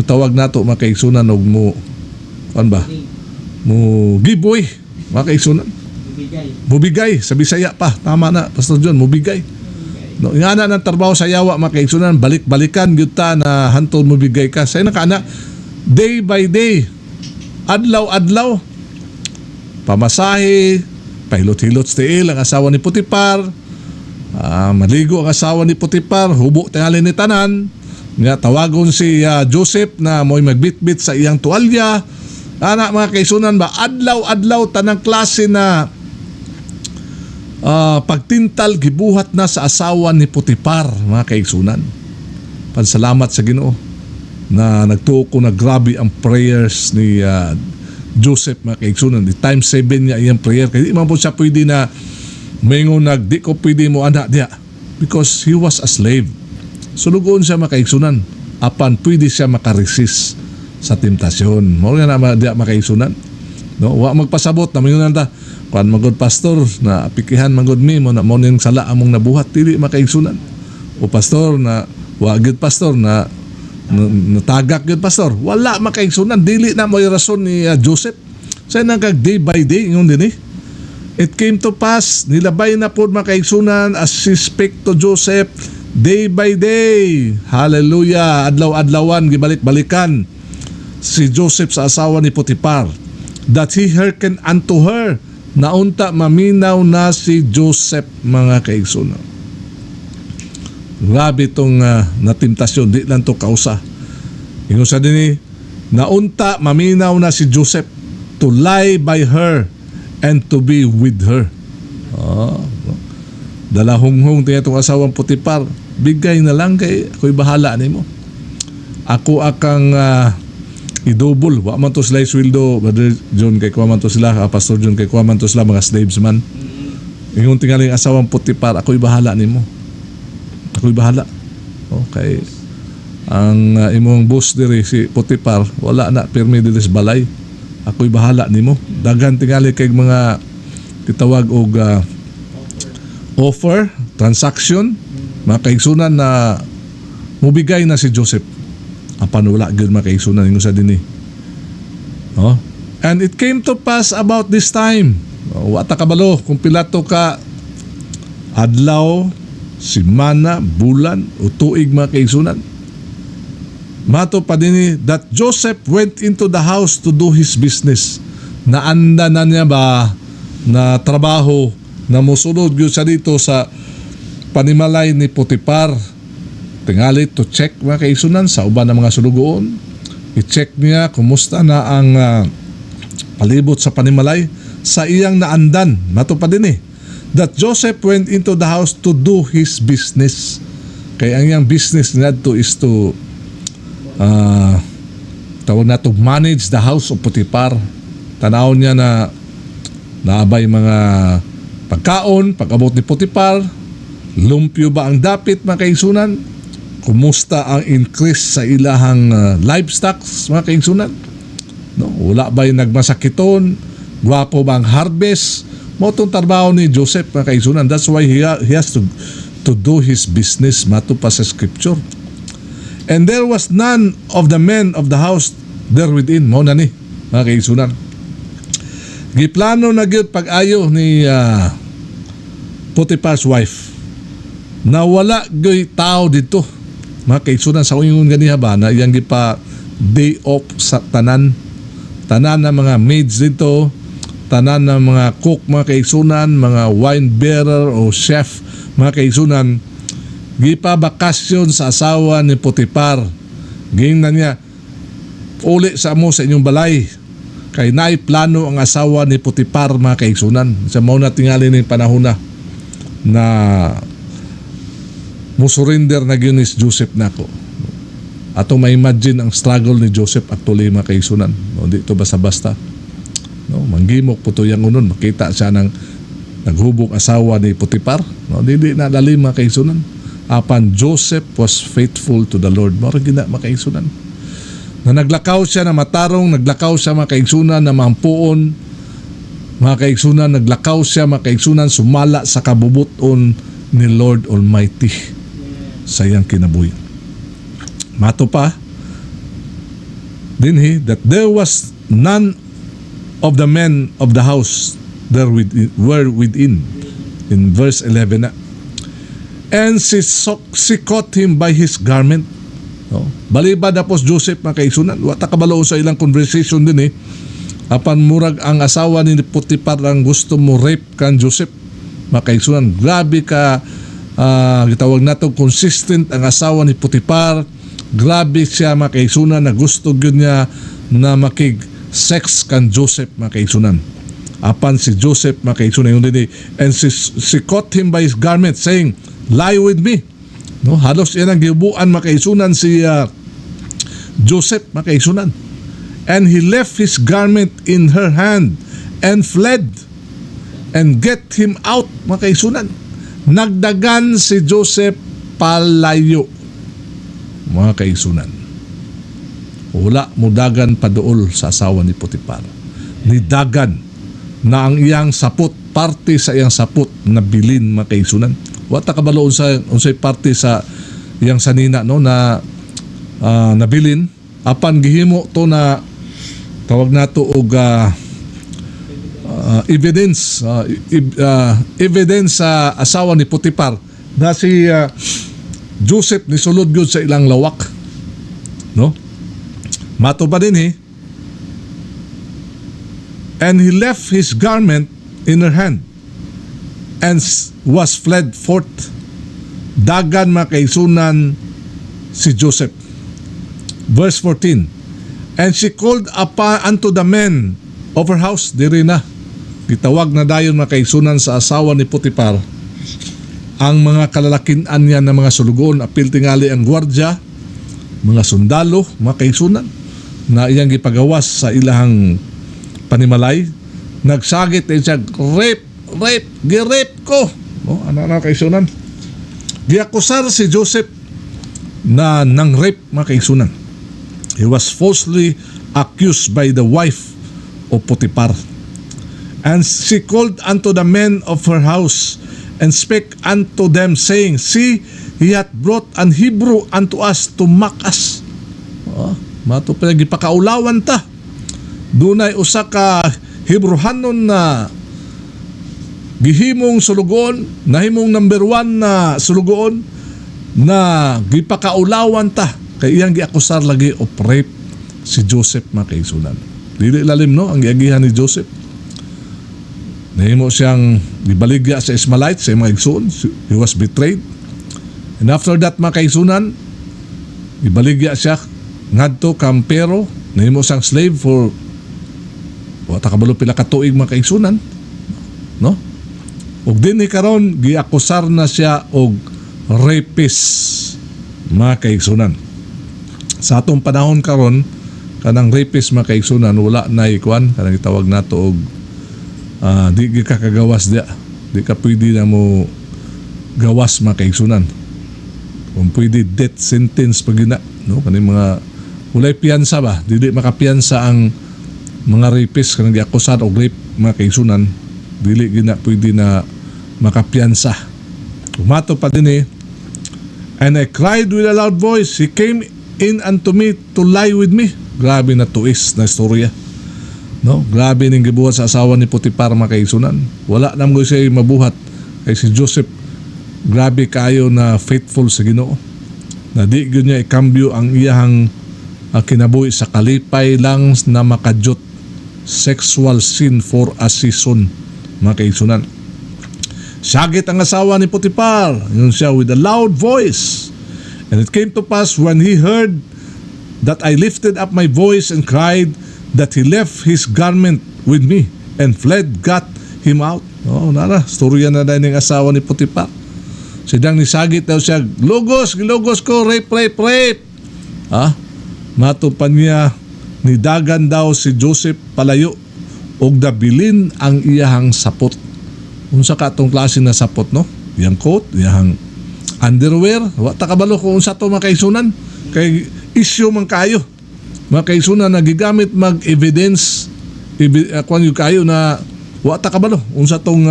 tawag nato, mga kaigsunan, og mo giveaway, mga kaigsunan. Mubigay sa Bisaya pa, tama na Pastor Jun, mubigay. No, nga na ng trabaho sa yawa, mga kaigsunan, balik-balikan gyud ta na hantol mo bigay ka. Say na kana, day by day, adlaw-adlaw, pamasahe, pahilot-hilot stiil ang asawa ni Potiphar, maligo ang asawa ni Potiphar, hubo tingali ni tanan, nga tawagon si Joseph na mo'y magbitbit sa iyang tuwalya. Ana, mga kaigsunan ba, adlaw-adlaw tanang klase na pagtintal gibuhat na sa asawa ni Potiphar, mga kaigsunan. Pansalamat sa Ginoo na nagtuo ko na grabe ang prayers ni Joseph, mga kaigsunan. Di time 7 niya iyang prayer, kaya di man po siya pwede na mayroon di ko pwede mo anak diya, because he was a slave. Sulugoon siya, mga kaigsunan, apan pwede siya makaresist sa temptasyon. Mo nga na diya, mga kaigsunan, no? Wa magpasabot na mayroon na kuan magod pastor na pikihan magod mi mo na mo ning sala among nabuhat, dili, mga kaigsunan. O pastor na wa gid pastor na natagak gid pastor, wala, mga kaigsunan, dili na mo rason ni Joseph. Sa nang kag day by day ingon dinhi. It came to pass, nilabay na po, mga kaigsunan, as she spake to Joseph day by day. Hallelujah. Adlaw-adlawan gibalik-balikan si Joseph sa asawa ni Potiphar, that he hearkened unto her. Naunta maminaw na si Joseph, mga kaigsunan. Grabe itong natimtasyon, di lang to kausa. Ingon sa dini, naunta maminaw na si Joseph to lie by her and to be with her. Dalahonghong tingnan itong asawang Potiphar, bigay na lang, kay ako'y bahala nimo. Ako akang idouble. Wa man to sila sweldo, Brother John, kay kuha man to sila, Pastor John, kay kuha man to sila, mga slaves man. Ingon tingaling asawang Potiphar, ako'y bahala nimo. Ako'y bahala. Okay. Ang imong boss diri si Potiphar, wala na pirmi diri sa balay. Ako'y bahala nimo. Daghan tingali kay mga titawag og offer, transaction, mga kaigsunan na mubigay na si Joseph. Apan wala gyud, mga kaigsunan, ingon sa dinhi. And it came to pass about this time. Wa ta kabalo kung pilato ka adlaw, simana, bulan o tuig, mga kaigsunan. Mato pa dinhi that Joseph went into the house to do his business. Naanda na niya ba na trabaho na musunod gyud sa dito sa panimalay ni Potiphar. Tingali to check, mga kaigsunan, sa uban ng mga sulugoon. I-check niya kumusta na ang palibot sa panimalay sa iyang naandan. Mato pa din that Joseph went into the house to do his business. Kaya ang iyang business niya to is to tawag na to, manage the house of Potiphar. Tanaw niya na naabay mga pagkaon, pag-abot ni Potiphar, lumpyo ba ang dapit mga kaigsunan? Kumusta ang increase sa ilahang livestock mga kaigsunan? No, wala ba yung nagmasakiton? Gwapo ba ang harvest? Mo itong trabaho ni Joseph mga kaigsunan. That's why he has to do his business, mato pa sa scripture. And there was none of the men of the house there within. Mo na ni mga kaigsunan. Giplano na gyud pag-ayo ni Potiphar's wife na wala gyud tao dito mga kaigsunan sa uyon ganiha ba na iyang gipa day off sa tanan na mga maids dito, tanan na mga cook mga kaigsunan, mga wine bearer o chef mga kaigsunan, gipa bakasyon sa asawa ni Potiphar. Gingnan niya, uli sa mo sa inyong balay kay naay plano ang asawa ni Potiphar mga kaigsunan. Sa mao na tingali ni panahon na musurrender na gyud ni Joseph nako. Ato ma-imagine ang struggle ni Joseph actually mga kaigsunan. No, di ito basta-basta. No, manggimok po to yang unon, makita siya ng naghubog asawa ni Potiphar. No, di na dali mga kaigsunan. Apan Joseph was faithful to the Lord. Mara gina mga kaigsunan. Na naglakaw siya na matarong, naglakaw siya mga kaigsunan na mampuon, mga kaigsunan, naglakaw siya mga kaigsunan, sumala sa kabubuton ni Lord Almighty sa iyang kinabuhi. Mato pa dinhi that there was none of the men of the house there were within in verse 11 na. And she caught him by his garment. No? Balibad tapos Joseph mga kaigsunan, wata kabalo sa ilang conversation din apan murag ang asawa ni Potiphar ang gusto mo rape kan Joseph mga kaigsunan. Grabe ka gitawag nato consistent ang asawa ni Potiphar. Grabe siya mga kaigsunan na gusto gyud niya na makig sex kan Joseph mga kaigsunan. Apan si Joseph mga kaigsunan yung din, and she caught him by his garment saying, lie with me. No, halos yan ang gibuan mga kaigsunan si Joseph mga kaigsunan. And he left his garment in her hand and fled and get him out mga kaigsunan. Nagdagan si Joseph palayo mga kaigsunan. Wala mo dagan paduol sa asawa ni Potiphar. Nidagan na ang iyang sapot, parte sa iyang sapot na bilin mga kaigsunan. Wata kabalo unsay parte sa iyang sanina no na nabilin apan gihimo to na tawag nato og evidence sa asawa ni Potiphar na si Joseph ni sulod gyud sa ilang lawak no. Mato pa din and he left his garment in her hand and was fled forth. Dagan mga kaigsunan si Joseph. Verse 14, and she called upon unto the men of her house. Diri na gitawag na dayon mga kaigsunan sa asawa ni Potiphar ang mga kalalakinan niya na mga sulugon. Apil tingali ang gwardya, mga sundalo mga kaigsunan na iyang gipagawas sa ilahang panimalay. Nagsagit din siya, gi-rape ko. No, ana kaigsunan. Giakusar si Joseph na nang rape mga kaigsunan. He was falsely accused by the wife of Potiphar. And she called unto the men of her house and spake unto them, saying, see, he hath brought an Hebrew unto us to mock us. Mato pa gipakaulawan ta. Dunay usa ka Hebrehanon na gihimong sulugon, nahimong number 1 na sulugon na gipakaulawan ta kay iyang giakusar lagi of rape si Joseph mga kaigsunan. Dili lalim no ang giagihan ni Joseph. Nahimo siyang gibaligya sa Ismaelite sa mga igsoon. He was betrayed. And after that mga kaigsunan, gibaligya siya ngadto kampero, nahimo siyang slave for wata kabalo pila ka tuig mga kaigsunan. No? Ug dinhi karon giakusar na siya og rapist mga kaigsunan. Sa atong panahon karon, kanang rapist mga kaigsunan wala na ikuan, kanang itawag nato og di ka kagawas dia. Di ka pwede na mo gawas mga kaigsunan. Kung pwede death sentence pag yun na, no? Kaning mga walay piyansa ba, dili makapiyansa ang mga rapist kanang giakusan og rape mga kaigsunan, dili gina pwede na makapiyansa. Umato pa din and I cried with a loud voice, he came in unto me to lie with me. Grabe na tuis na istorya, no? Grabe ning gibuhat sa asawa ni Potiphar mga kaigsunan. Wala na mo siya mabuhat kay si Joseph. Grabe kayo na faithful sa Ginoo, na di gyud niya ikambyo ang iyang kinabuhi sa kalipay lang na makajut sexual sin for a season mga kaigsunan. Sagit ang asawa ni Potiphar, yun siya, with a loud voice. And it came to pass when he heard that I lifted up my voice and cried, that he left his garment with me and fled, got him out. Oh, nara, storya na din ng asawa ni Potiphar. Sidang nisagit daw siya, gilugos ko, rape. Matupan niya, nidagan daw si Joseph palayo og dabilin ang iyahang sapot. Unsa ka tong klase na sapot, no? Iyang coat, iyang underwear, wa ta kabalo kung unsa to mga kaigsunan. Kay issue man kayo. Mga kaigsunan nagigamit mag-evidence kung yung kayo na wa ta kabalo unsa tong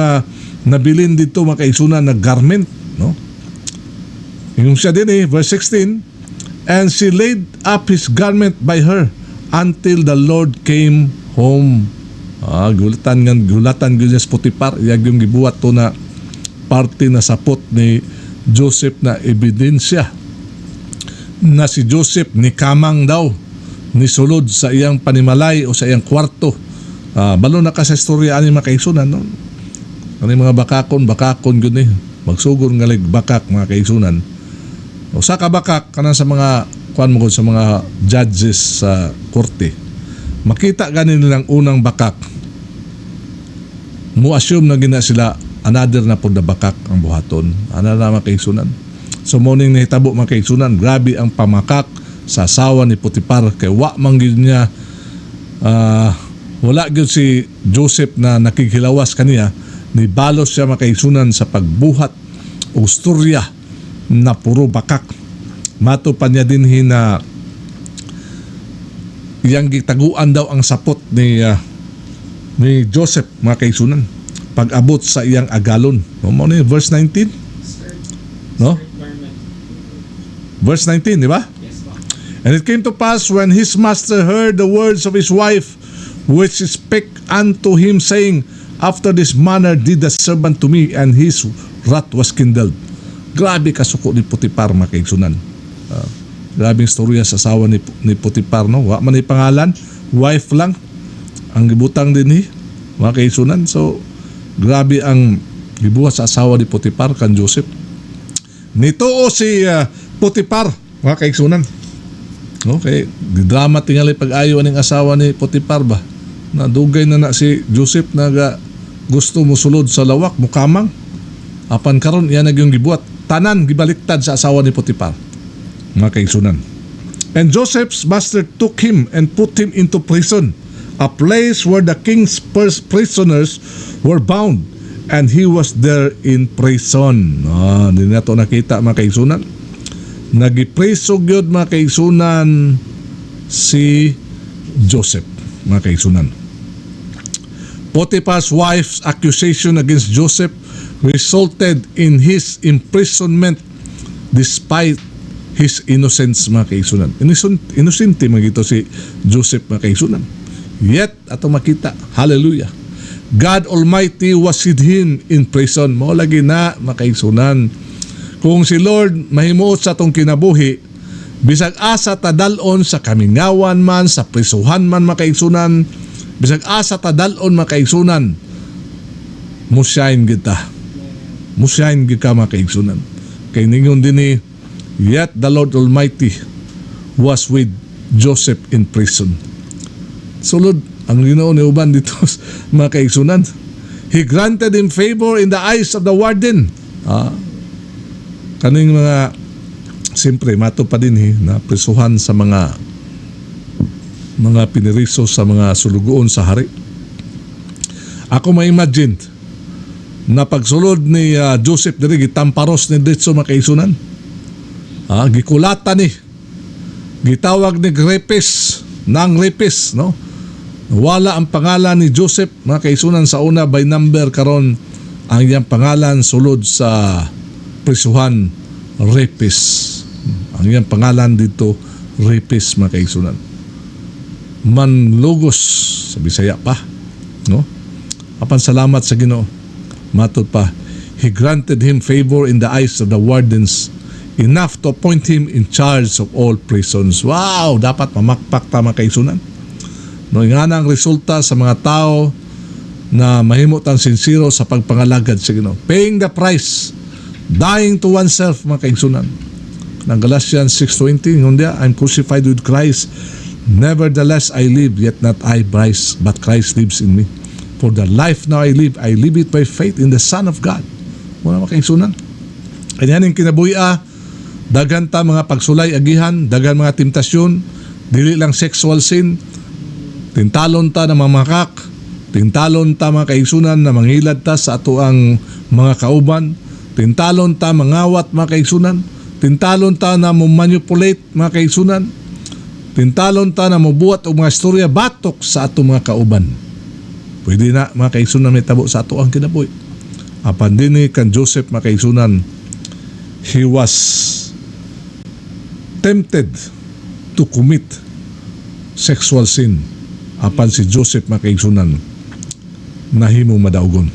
nabilin dito mga kaigsunan na garment, no? Yung siya din verse 16, and she laid up his garment by her until the Lord came home. Gulatan gyud sa Potiphar, iyag yung gibuhat to na parte na sapot ni Joseph na ebidensya na si Joseph ni kamang daw ni sulod sa iyang panimalay o sa iyang kwarto. Balo na ka sa istorya ani mga kaigsunan, no? Ani mga bakakon gyud magsugod nga bakak mga kaigsunan. O sa kabakak kanan sa mga kuan mo sa mga judges sa korte, makita ganin nilang unang bakak, mo assume na gina sila another na pud na bakak ang buhaton. Ana na mga kaigsunan. So morning nahitabo mga kaigsunan, grabe ang pamakak sa asawa ni Potiphar kay wa man gyud niya wala gyud si Joseph na nakikilawas kaniya, ni balos siya mga kaigsunan sa pagbuhat o storya na puro bakak. Mato pa niya dinhi na iyang gitaguan daw ang sapot ni Joseph mga kaigsunan pag abot sa iyang agalon. Mo ni verse 19, no? Verse 19, di ba? And it came to pass when his master heard the words of his wife, which spake unto him, saying, after this manner did the servant to me, and his wrath was kindled. Grabe kasuko ni Potiphar mga kaigsunan. Grabing storya sa asawa ni Potiphar, no? Wa man ni pangalan, wife lang ang gibutang din mga kaigsunan. So grabe ang gibuhat sa asawa ni Potiphar kan Joseph. Nitoo si Potiphar mga kaigsunan. Okay, drama tingali pag-ayo ning asawa ni Potiphar ba. Nadugay na si Joseph naga gusto mo sulod sa lawak, mukamang. Apan karon iya nagyong gibuhat. Tanan gibaliktad sa asawa ni Potiphar mga kaigsunan. And Joseph's master took him and put him into prison, a place where the king's prisoners were bound, and he was there in prison. Hindi na ito nakita mga kaigsunan. Nagipreso gyud mga kaigsunan si Joseph mga kaigsunan. Potiphar's wife's accusation against Joseph resulted in his imprisonment despite his innocence mga kaigsunan. Innocent man gito si Joseph mga kaigsunan. Yet ato makita, hallelujah, God Almighty was with him in prison. Mao lagi na mga kaigsunan. Kung si Lord mahimuot sa atong kinabuhi, bisag asa tadalon sa kamingawan man, sa prisuhan man mga kaigsunan, bisag asa tadalon mga kaigsunan, musyain kita. Musyain kita mga kaigsunan. Kay ningon din yet the Lord Almighty was with Joseph in prison. Sulod ang Ginoo ni uban dito mga kaigsunan. He granted him favor in the eyes of the warden. Kaning mga siyempre mato pa din na prisuhan sa mga piniriso sa mga sulugoon sa hari. Ako ma-imagine na pagsulod ni Joseph diri gitamparos ni Ditso makaisunan. Gikulata ni, gitawag ni rapist, no? Wala ang pangalan ni Joseph makaisunan sa una by number, karon ang iyang pangalan sulod sa prisuhan, rapist. Ang iyang pangalan dito, rapist makaisunan. Manlugos sa Bisaya pa, no? Apan salamat sa Ginoo. Matod pa, He granted him favor in the eyes of the wardens, enough to appoint him in charge of all prisons. Wow! Dapat mamakpak ta makaisunan. No, nga na ang resulta sa mga tao na mahimot ang sincero sa pagpangalagad sa Ginoo. Paying the price, dying to oneself makaisunan. Ng Galatians 6:20, ngundia, I'm crucified with Christ. Nevertheless I live, yet not I, but Christ lives in me. For the life now I live it by faith in the Son of God. Muna makaisunan. Kanyaning kinabuhi dagan ta mga pagsulay agihan, dagan mga temptasyon, dili lang sexual sin, tintalon ta na mamakak, tintalon ta mga kaisunan na manghilad ta sa ato ang mga kauban, tintalon ta mangawat mga kaisunan, tintalon ta na manipulate mga kaisunan, tintalon ta na mabuhat og mga istorya batok sa ato mga kauban. Pwede na mga kaisunan may tabo sa ato ang kinabuhi. Apan dinhi kan Joseph mga kaisunan, he was tempted to commit sexual sin. Apan si Joseph mga kaisunan nahimo madaugon.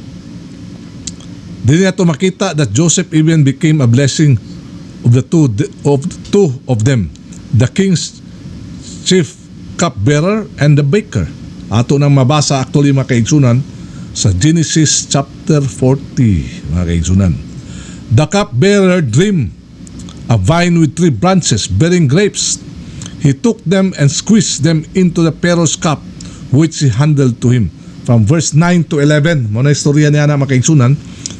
Dinhi ato makita that Joseph even became a blessing of the two of them, the king's chief cupbearer and the baker. Ato nang mabasa actually mga kaigsunan sa Genesis chapter 40 mga kaigsunan. The cupbearer dreamed a vine with 3 branches bearing grapes. He took them and squeezed them into the Pharaoh's cup, which he handed to him. From verse 9 to 11, muna istorya niya na mga kaigsunan,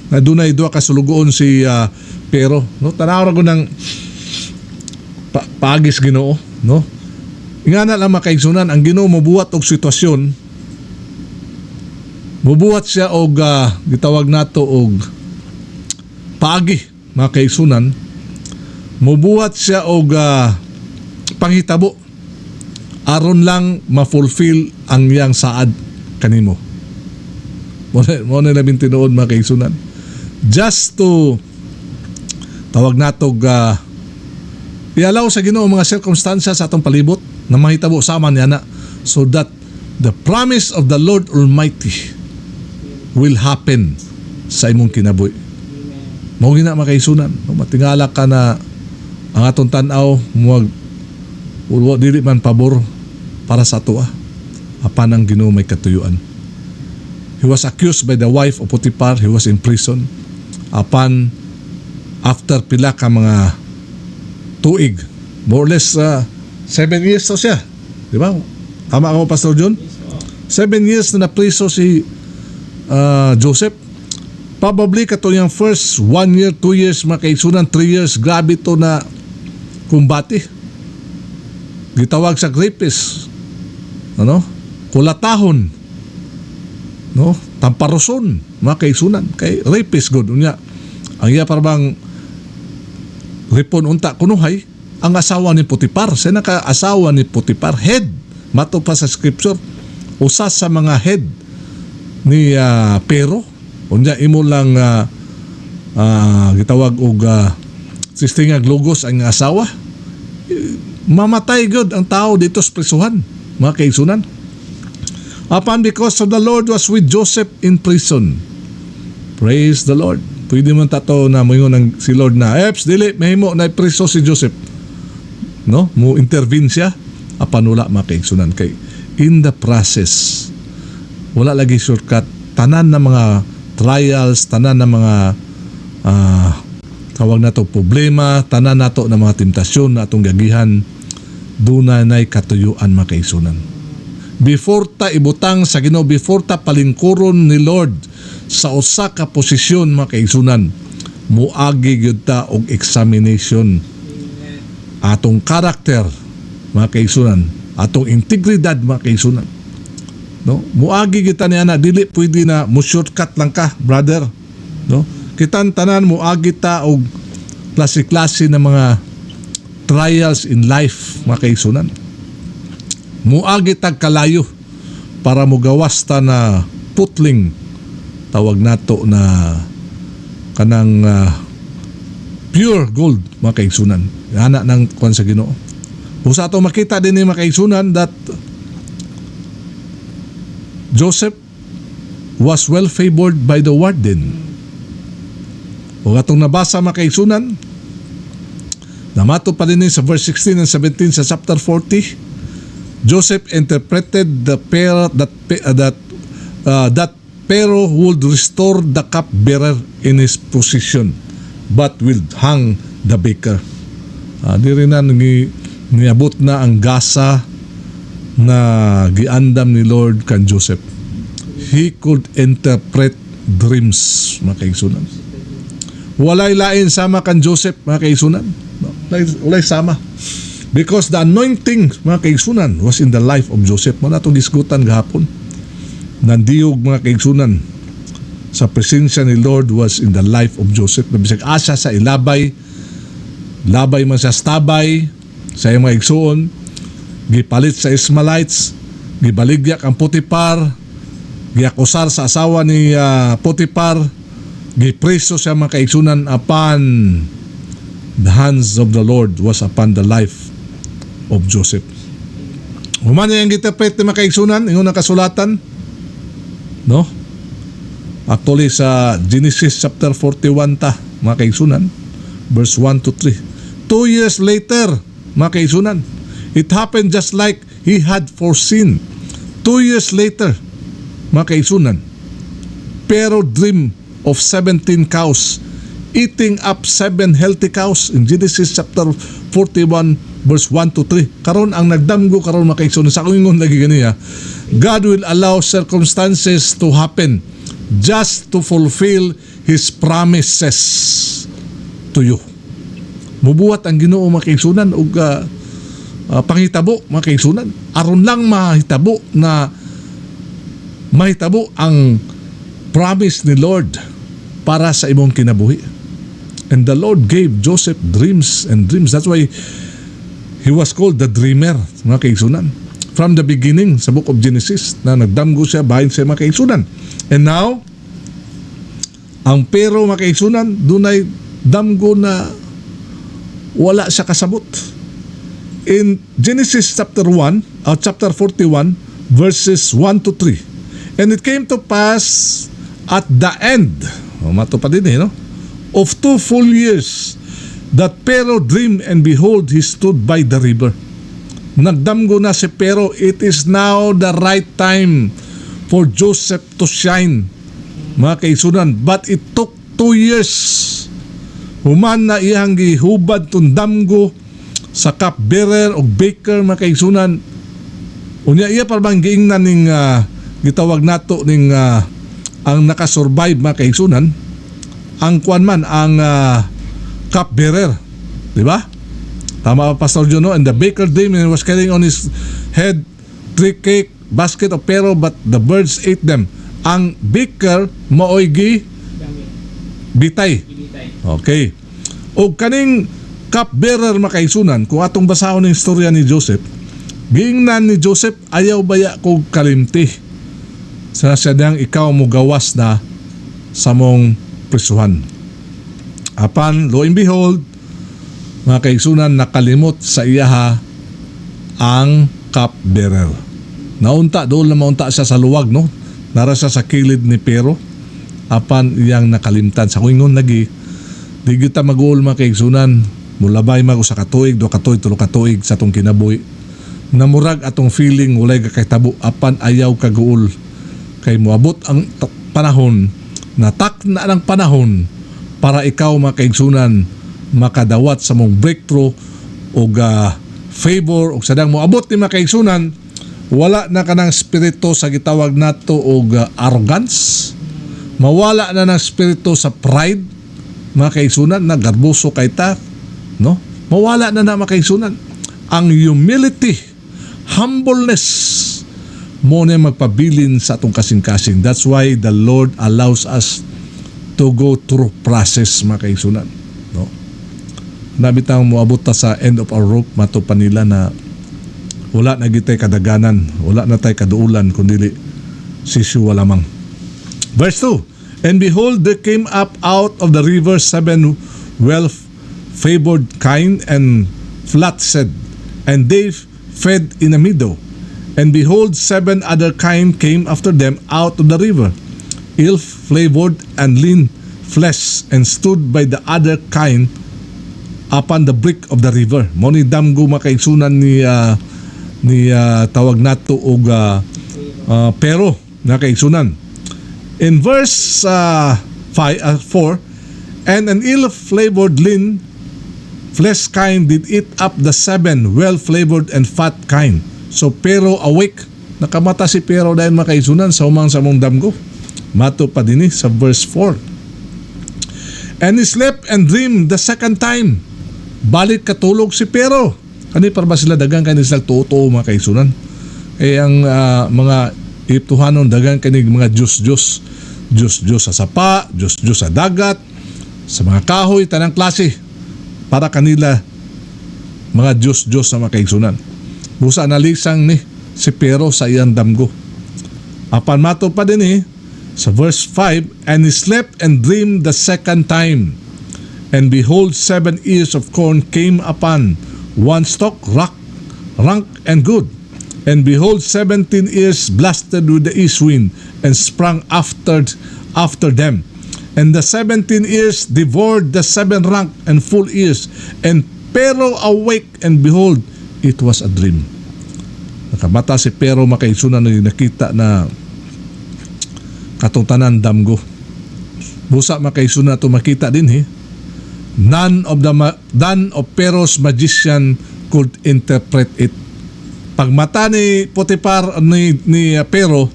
na dunay duha ka sulugoon si Pharaoh. No? Tanaw ko ng paagis Ginoo, no? Nga na lang makaigsunan, ang Ginoo mabuhat og sitwasyon, mabuhat siya og gitawag nato og paagi mga kaigsunan, mabuhat siya og panghitabo aron lang ma-fulfill ang iyang saad kanimo. Mo na labing tinuod mga kaigsunan, just to tawag nato ialaw sa Ginoo mga circumstances sa atong palibot na mahitabo sama niya na, so that the promise of the Lord Almighty will happen sa imong kinabuhi. Mao gina makaisunan, matingala ka na ang atong tan-aw dili man pabor para sa ato apan ang Ginoo may katuyuan. He was accused by the wife of Potiphar. He was in prison. Apan after pila ka mga tuig, more or less 7 years to siya. Di ba? Tama ako, Pastor John? 7 years na napriso si Joseph. Probably kato yung first 1 year, 2 years, makaisunan, 3 years, grabe to na kumbati. Gitawag sa rapist. Ano? Kulatahon. No? Tamparoson. Makaisunan. Kay rapist good. Unya, ang iya parang ripon unta kunuhay ang asawa ni Potiphar. Sa naka-asawa ni Potiphar, head, mato pa sa scripture, usa sa mga head ni Pero. Unya imo lang gitawag og sistingag logos ang asawa. Mamatay gud ang tao dito sa prisuhan, mga kaigsunan. Upon because of the Lord was with Joseph in prison. Praise the Lord. Pwede man tato na moingon ng si Lord na, dili, mahimo na priso si Joseph. No? Mo intervene siya, apan wala makaigsunan kay in the process wala lagi shortcut. Tanan na mga trials, tanan na mga tawag na to problema, tanan nato na mga temptasyon na atong gagihan, dunay katuyuan makaigsunan. Before ta ibutang sa Ginoo, before ta palingkuron ni Lord sa usa ka posisyon makaigsunan, muagi gyud ta og examination. atong karakter, mga kaigsunan, atong integridad, mga kaigsunan. No? Muagi kita niya na dili pwede na mo shortcut lang ka, brother. No? Kitang tanan muagi ta og klase-klase na mga trials in life, mga kaigsunan. Muagi ta kalayo para mugawas ta na putling, tawag nato na kanang pure gold, mga kaigsunan. Ana ng kuan sa Ginoo. Kung sa ato makita din ni mga kaigsunan that Joseph was well favored by the warden. Kung atong nabasa, mga kaigsunan, namato pa din sa verse 16 and 17 sa chapter 40, Joseph interpreted the that Pharaoh would restore the cupbearer in his position but will hang the baker. Di rin na niabot na ang gasa na giandam ni Lord kan Joseph. He could interpret dreams, mga kaigsunan. Walay lain sama kan Joseph, mga kaigsunan. Walay sama. Because the anointing, mga kaigsunan, was in the life of Joseph. Muna itong gisgutan gahapon. Nandiyog, mga kaigsunan, sa presensya ni Lord was in the life of Joseph. Nabisag asa sa ilabay, labay man sa stabay, sa iyang mga igsuon, gipalit sa Ismaelites, gibaligyak ang Potiphar, giakusar sa asawa ni Potiphar, gipreso siya, mga kaigsunan, upon the hands of the Lord was upon the life of Joseph. Human yung gitapit ni mga kaigsunan, yung nakasulatan, no? Actually sa Genesis chapter 41 ta, mga kaigsunan, verse 1 to 3. 2 years later, mga kaigsunan, it happened just like he had foreseen. 2 years later, mga kaigsunan, Pharaoh dreamed of 17 cows eating up 7 healthy cows in Genesis chapter 41 verse 1 to 3. Karon ang nagdamgo karon, mga kaigsunan, sa ingon lagi ganiya, God will allow circumstances to happen just to fulfill His promises to you. Mubuhat ang Ginoo, mga kaigsunan, og panghitabo, mga kaigsunan, aron lang mahitabo ang promise ni Lord para sa imong kinabuhi. And the Lord gave Joseph dreams and dreams. That's why he was called the dreamer, mga kaigsunan. From the beginning sa book of Genesis, na nagdamgo siya bahin sa mga kaigsunan. And now, ang Pharaoh, mga kaigsunan, dunay damgo na wala siya kasabot. In Genesis chapter 1, chapter 41, verses 1 to 3. And it came to pass at the end, mato pa din no? Of 2 full years, that Pharaoh dreamed, and behold, he stood by the river. Nagdamgo na si Pharaoh, it is now the right time for Joseph to shine, mga kaigsunan. But it took 2 years. Human na iyang gihubad tong damgo sa cupbearer o baker, mga kaigsunan. Unya iya parang giingnan ning gitawag nato ning ang nakasurvive, mga kaigsunan, ang kuan man ang cupbearer, di ba? Tama pa, Pastor John, no? And the baker dreamed and was carrying on his head 3 cake basket of Pharaoh, but the birds ate them. Ang baker maoy bitay. Okay. O kaning cupbearer, mga kaigsunan, kung atong basahon ng istorya ni Joseph, giingnan ni Joseph, ayaw baya ko kalimti sa sadyang ikaw mo gawas na sa mong prisuhan. Apan, lo and behold, mga kaigsunan, nakalimot sa iyaha ang cupbearer. Naunta, doon na maunta siya sa luwag, no? Nara siya sa kilid ni Pharaoh. Apan iyang nakalimtan. Sa kuingon lagi, di kita mag-uol, mga kaigsunan, mulabay mago sa katuig, 2 katuig, 3 katuig sa atong kinabuhi. Namurag atong feeling, walay kakitabo, apan ayaw kaguol. Kay muabot ang panahon, natak na ng panahon para ikaw, mga kaigsunan, makadawat sa mong breakthrough o favor o sadang moabot ni, mga kaigsunan, wala na ka ng spirito sa gitawag nato o arrogance, mawala na ng spirito sa pride, mga kaigsunan, na garbuso kay ta, no? Mawala na makaigsunan. Ang humility, humbleness, mo na magpabilin sa atong kasing-kasing. That's why the Lord allows us to go through process, makaigsunan. No? Nabitang moabot ta sa end of our rope, matupan nila na wala na gitay kadaganan, wala na tay kaduulan, kundi sisiwa lamang. Verse 2, and behold, there came up out of the river 7 well-favored kine and flat-set, and they fed in a meadow. And behold, 7 other kine came after them out of the river, ill-flavored and lean flesh, and stood by the other kine upon the brink of the river. Mo ni damgo makaigsunan ni tawag nato og pero nakaigsunan. In verse 4, and an ill-flavored lean flesh kine did eat up the 7 well-flavored and fat kine. So pero awake, nakamata si pero dahil makaigsunan sa umang sa mong damgo. Mato pa din sa verse 4. And he slept and dreamed the second time. Balik katulog si pero. Kani para ba sila dagang kani sila totoo mga kaigsunan? Ang mga Egyptohanon dagang kani mga Diyos sa sapa, Diyos sa dagat, sa mga kahoy, tanang klase. Para kanila mga Diyos sa mga kaigsunan. Busa analisang ni si pero sa iyang damgo. Apan mato pa din sa verse 5, and he slept and dreamed the second time. And behold, 7 ears of corn came upon one stalk, rank and good. And behold, 17 ears blasted with the east wind, and sprang after them. And the 17 ears devoured the 7 rank and full ears. And pero awake, and behold, it was a dream. Nakamata si pero makaigsunan na nakita na katungtanan damgo. Busa makaigsunan to makita din None of Pharaoh's magician could interpret it. Pagmata ni Potiphar ni Pero,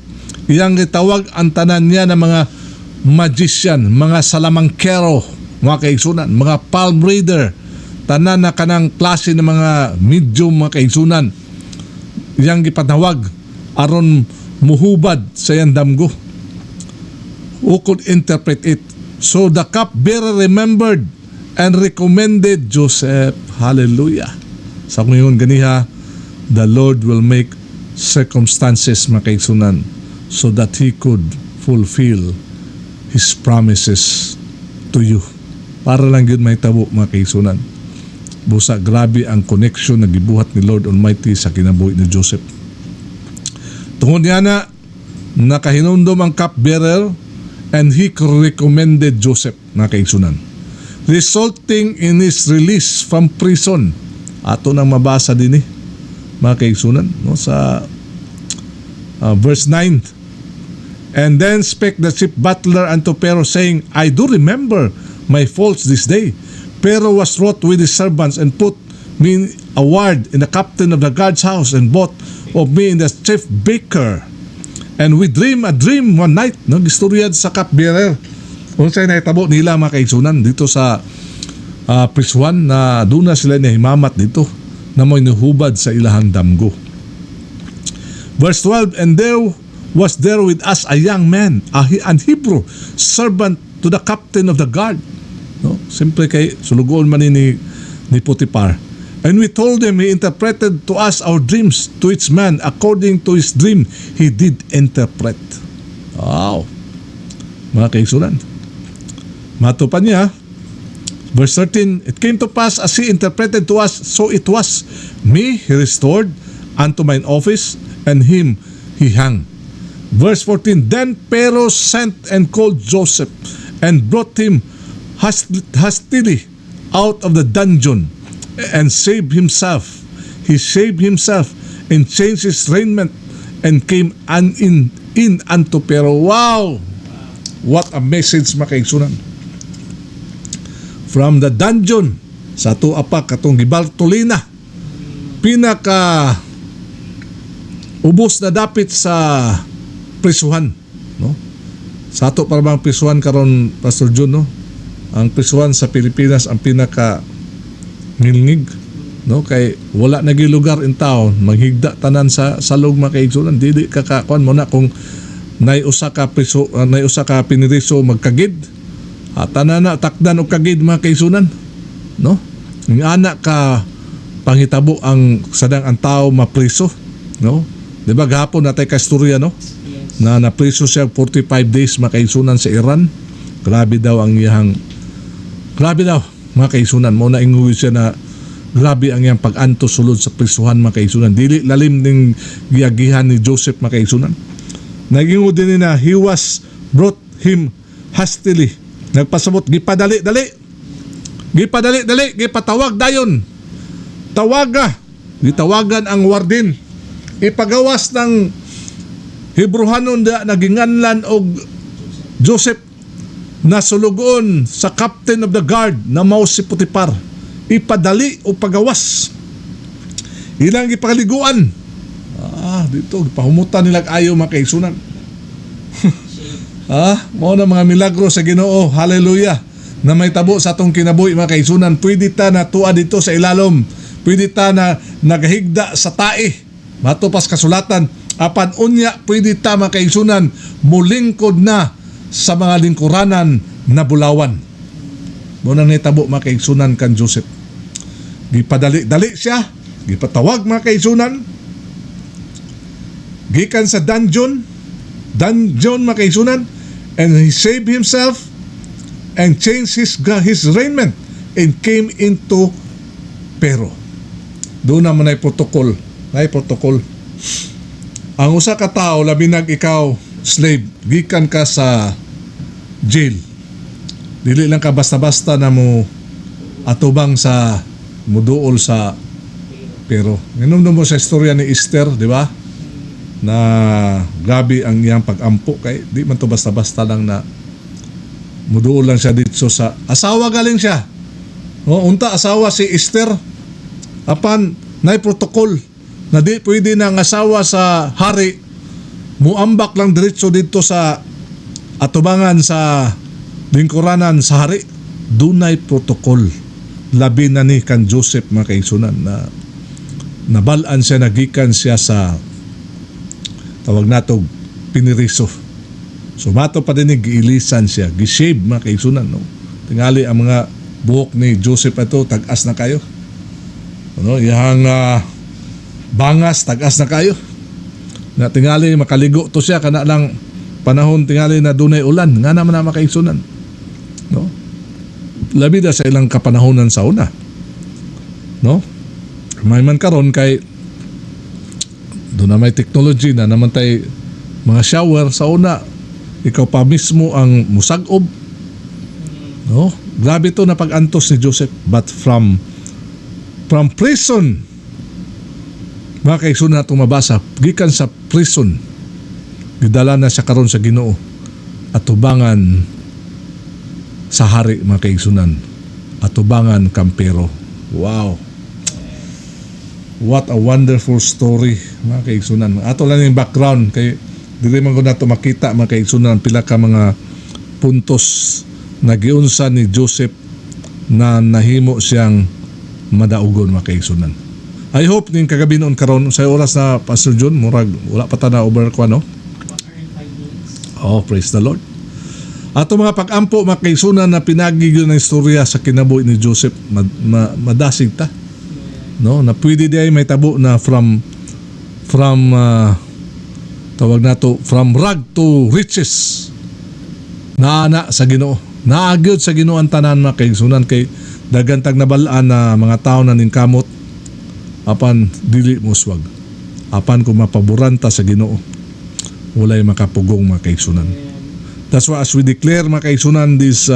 iyang gitawag ang tanan niya ng mga magician, mga salamangkero, mga kaigsunan, mga palm reader, tanan na kanang klase ng mga medium, mga kaigsunan. Iyang gipatawag aron muhubad sa iyang damgo. Who could interpret it? So the cupbearer remembered and recommended Joseph. Hallelujah. Sa ngayon ganiha, the Lord will make circumstances makaigsunan so that He could fulfill His promises to you. Para lang yun may tabo makaigsunan. Busa grabe ang connection na gibuhat ni Lord Almighty sa kinabuhi ni Joseph. Tungod niya na nakahinumdum ang cupbearer and he recommended Joseph makaigsunan, resulting in his release from prison. Ato nang mabasa din mga kaigsunan sa verse 9. And then spake the chief butler unto Pharaoh, saying, I do remember my faults this day. Pharaoh was wroth with his servants and put me a ward in the captain of the guard's house, and both of me in the chief baker. And we dream a dream one night. Gistoryad sa cupbearer kung sa'yo naitabo nila mga kaigsunan dito sa prisuan na doon na sila nahimamat dito na may nuhubad sa ilahang damgo. Verse 12, and there was there with us a young man, an Hebrew servant to the captain of the guard. Simple kay sulugoon man ni Potiphar. And we told him, he interpreted to us our dreams. To each man according to his dream he did interpret. Wow, mga kaigsunan. Matupan niya, verse 13, it came to pass as he interpreted to us, so it was. Me he restored unto mine office, and him he hung. Verse 14, then Pharaoh sent and called Joseph, and brought him hastily out of the dungeon, and saved himself. He saved himself, and changed his raiment, and came in unto Pharaoh. Wow! What a message makaigsunan. From the dungeon sa ato apak katong gibaltolina, pinaka ubos na dapit sa prisuhan, sa ato para bang prisuhan karon, Pastor Jun, ang prisuhan sa Pilipinas ang pinaka ngilngig, no, kay wala na gyud lugar in town maghigda tanan sa salog mga kaigsunan. Dili kakakuan mo na kung nay usa ka piso, nay usa ka piniriso magkagid, tanan na takdan og kagid mga kaigsunan, no. Ng anak ka panghitabo ang sadang ang tao mapriso, no. Di ba gahapon natay ka istorya, no, na napriso siya 45 days mga kaigsunan sa Iran. Grabe daw ang iyang, grabe daw mga kaigsunan, mo na inguwi siya na grabe ang iyang pag-anto sulod sa prisuhan mga kaigsunan. Dili lalim ning giyagihan ni Joseph mga kaigsunan. Nagingo din na he was brought him hastily. Nagpasabot gipadali-dali, gipatawag dayon, gitawagan ang warden, ipagawas ng Hebrehanon da naginganlan og Joseph na sulugon sa captain of the guard na mao si Potiphar. Ipadali o pagawas. Ilang ipaliguan. Dito pahumutan nila ayo mga kaigsunan. Mao na mga milagro sa Ginoo. Hallelujah. Na may tabo sa atong kinabuhi mga kaigsunan. Pwede ta na tuwa dito sa ilalom. Pwede ta na nagahigda sa tae. Matupas kasulatan. Apan unya pwede ta mga kaigsunan mulingkod na sa mga lingkuranan na bulawan. Muna nitabo mga kaigsunan kan Joseph. Gipadali-dali siya, gipatawag mga kaigsunan, gikan sa dungeon mga kaigsunan, and he saved himself and changed his raiment and came into Pero. Doon naman ay protocol. Ang usa ka tao, labi nag ikaw slave, gikan ka sa jail, dili lang ka basta-basta na mo atubang sa muduol sa pero. Ganun mo sa istorya ni Esther, di ba? Na grabe ang iyang pag-ampo, kay di man to basta-basta lang na muduol lang siya dito sa asawa galing siya. Unta asawa si Esther, apan nay protocol na di pwede na ang asawa sa hari muambak lang diretso dito sa atubangan sa lingkuranan sa hari. Dunay protocol. Labi na ni kan Joseph mga kaigsunan na nabalaan siya, nagikan siya sa tawag nato piniriso. So mato pa din giilisan siya, gishave mga kaigsunan, no. Tingali ang mga buhok ni Joseph ito tag-as na kayo. Ano, iyang bangas tag-as na kayo. Na tingali makaligo to siya kana lang panahon tingali na dunay ulan nga naman na makaigsunan, no. Labi da sa ilang kapanahonan sa una, no. May man karon kay doon na may technology na naman tay mga shower sa una, ikaw pa mismo ang musagob, no. Grabe to na pag-antos ni Joseph, but from prison mga kaigsunan natong mabasa, gikan sa prison gidala na siya karon sa Ginoo at tubangan sa hari mga kaigsunan, at tubangan kampero. Wow, what a wonderful story mga kaigsunan. Ato lang yung background kay dili man ko nato makita mga kaigsunan pila ka mga puntos na giunsan ni Joseph na nahimo siyang madaugon mga kaigsunan. I hope ning kagabi noon karon sa oras na Pastor John, murag wala pa ta na over ko, no? Oh, praise the Lord. Ato mga pag-ampo mga kaigsunan na pinagigil ng istorya sa kinabuhi ni Joseph, madasig ta, no, na pwede di ay may tabo na from tawag nato from rag to riches, naana sa Ginoo, naagyod sa Ginoo ang tanan mga kaigsunan, kay dagantag nabalaan na mga tao na ningkamot apan dili muswag, apan kung mapaboranta sa Ginoo walay makapugong mga kaigsunan. That's why as we declare mga kaigsunan this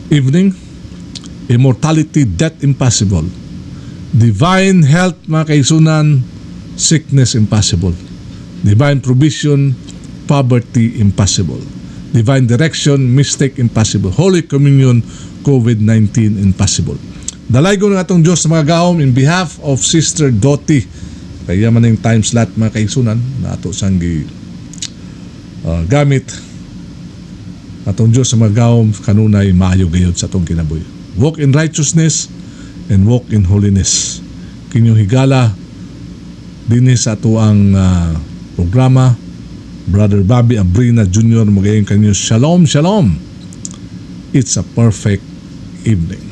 evening, immortality, death impossible, divine health mga kaigsunan, sickness impossible, divine provision, poverty impossible, divine direction, mistake impossible, Holy Communion, COVID-19 impossible. Dalaygo ng atong Diyos sa mga gahom in behalf of Sister Dottie. Kaya man yung time slot mga kaigsunan na ato sang gamit atong Diyos sa mga gahom kanunay maayo gayud sa atong kinabuhi. Walk in righteousness and walk in holiness. Kinyong higala dinhi sa atuang programa. Brother Bobby Abrina Jr. magayon kanyo. Shalom, shalom. It's a perfect evening.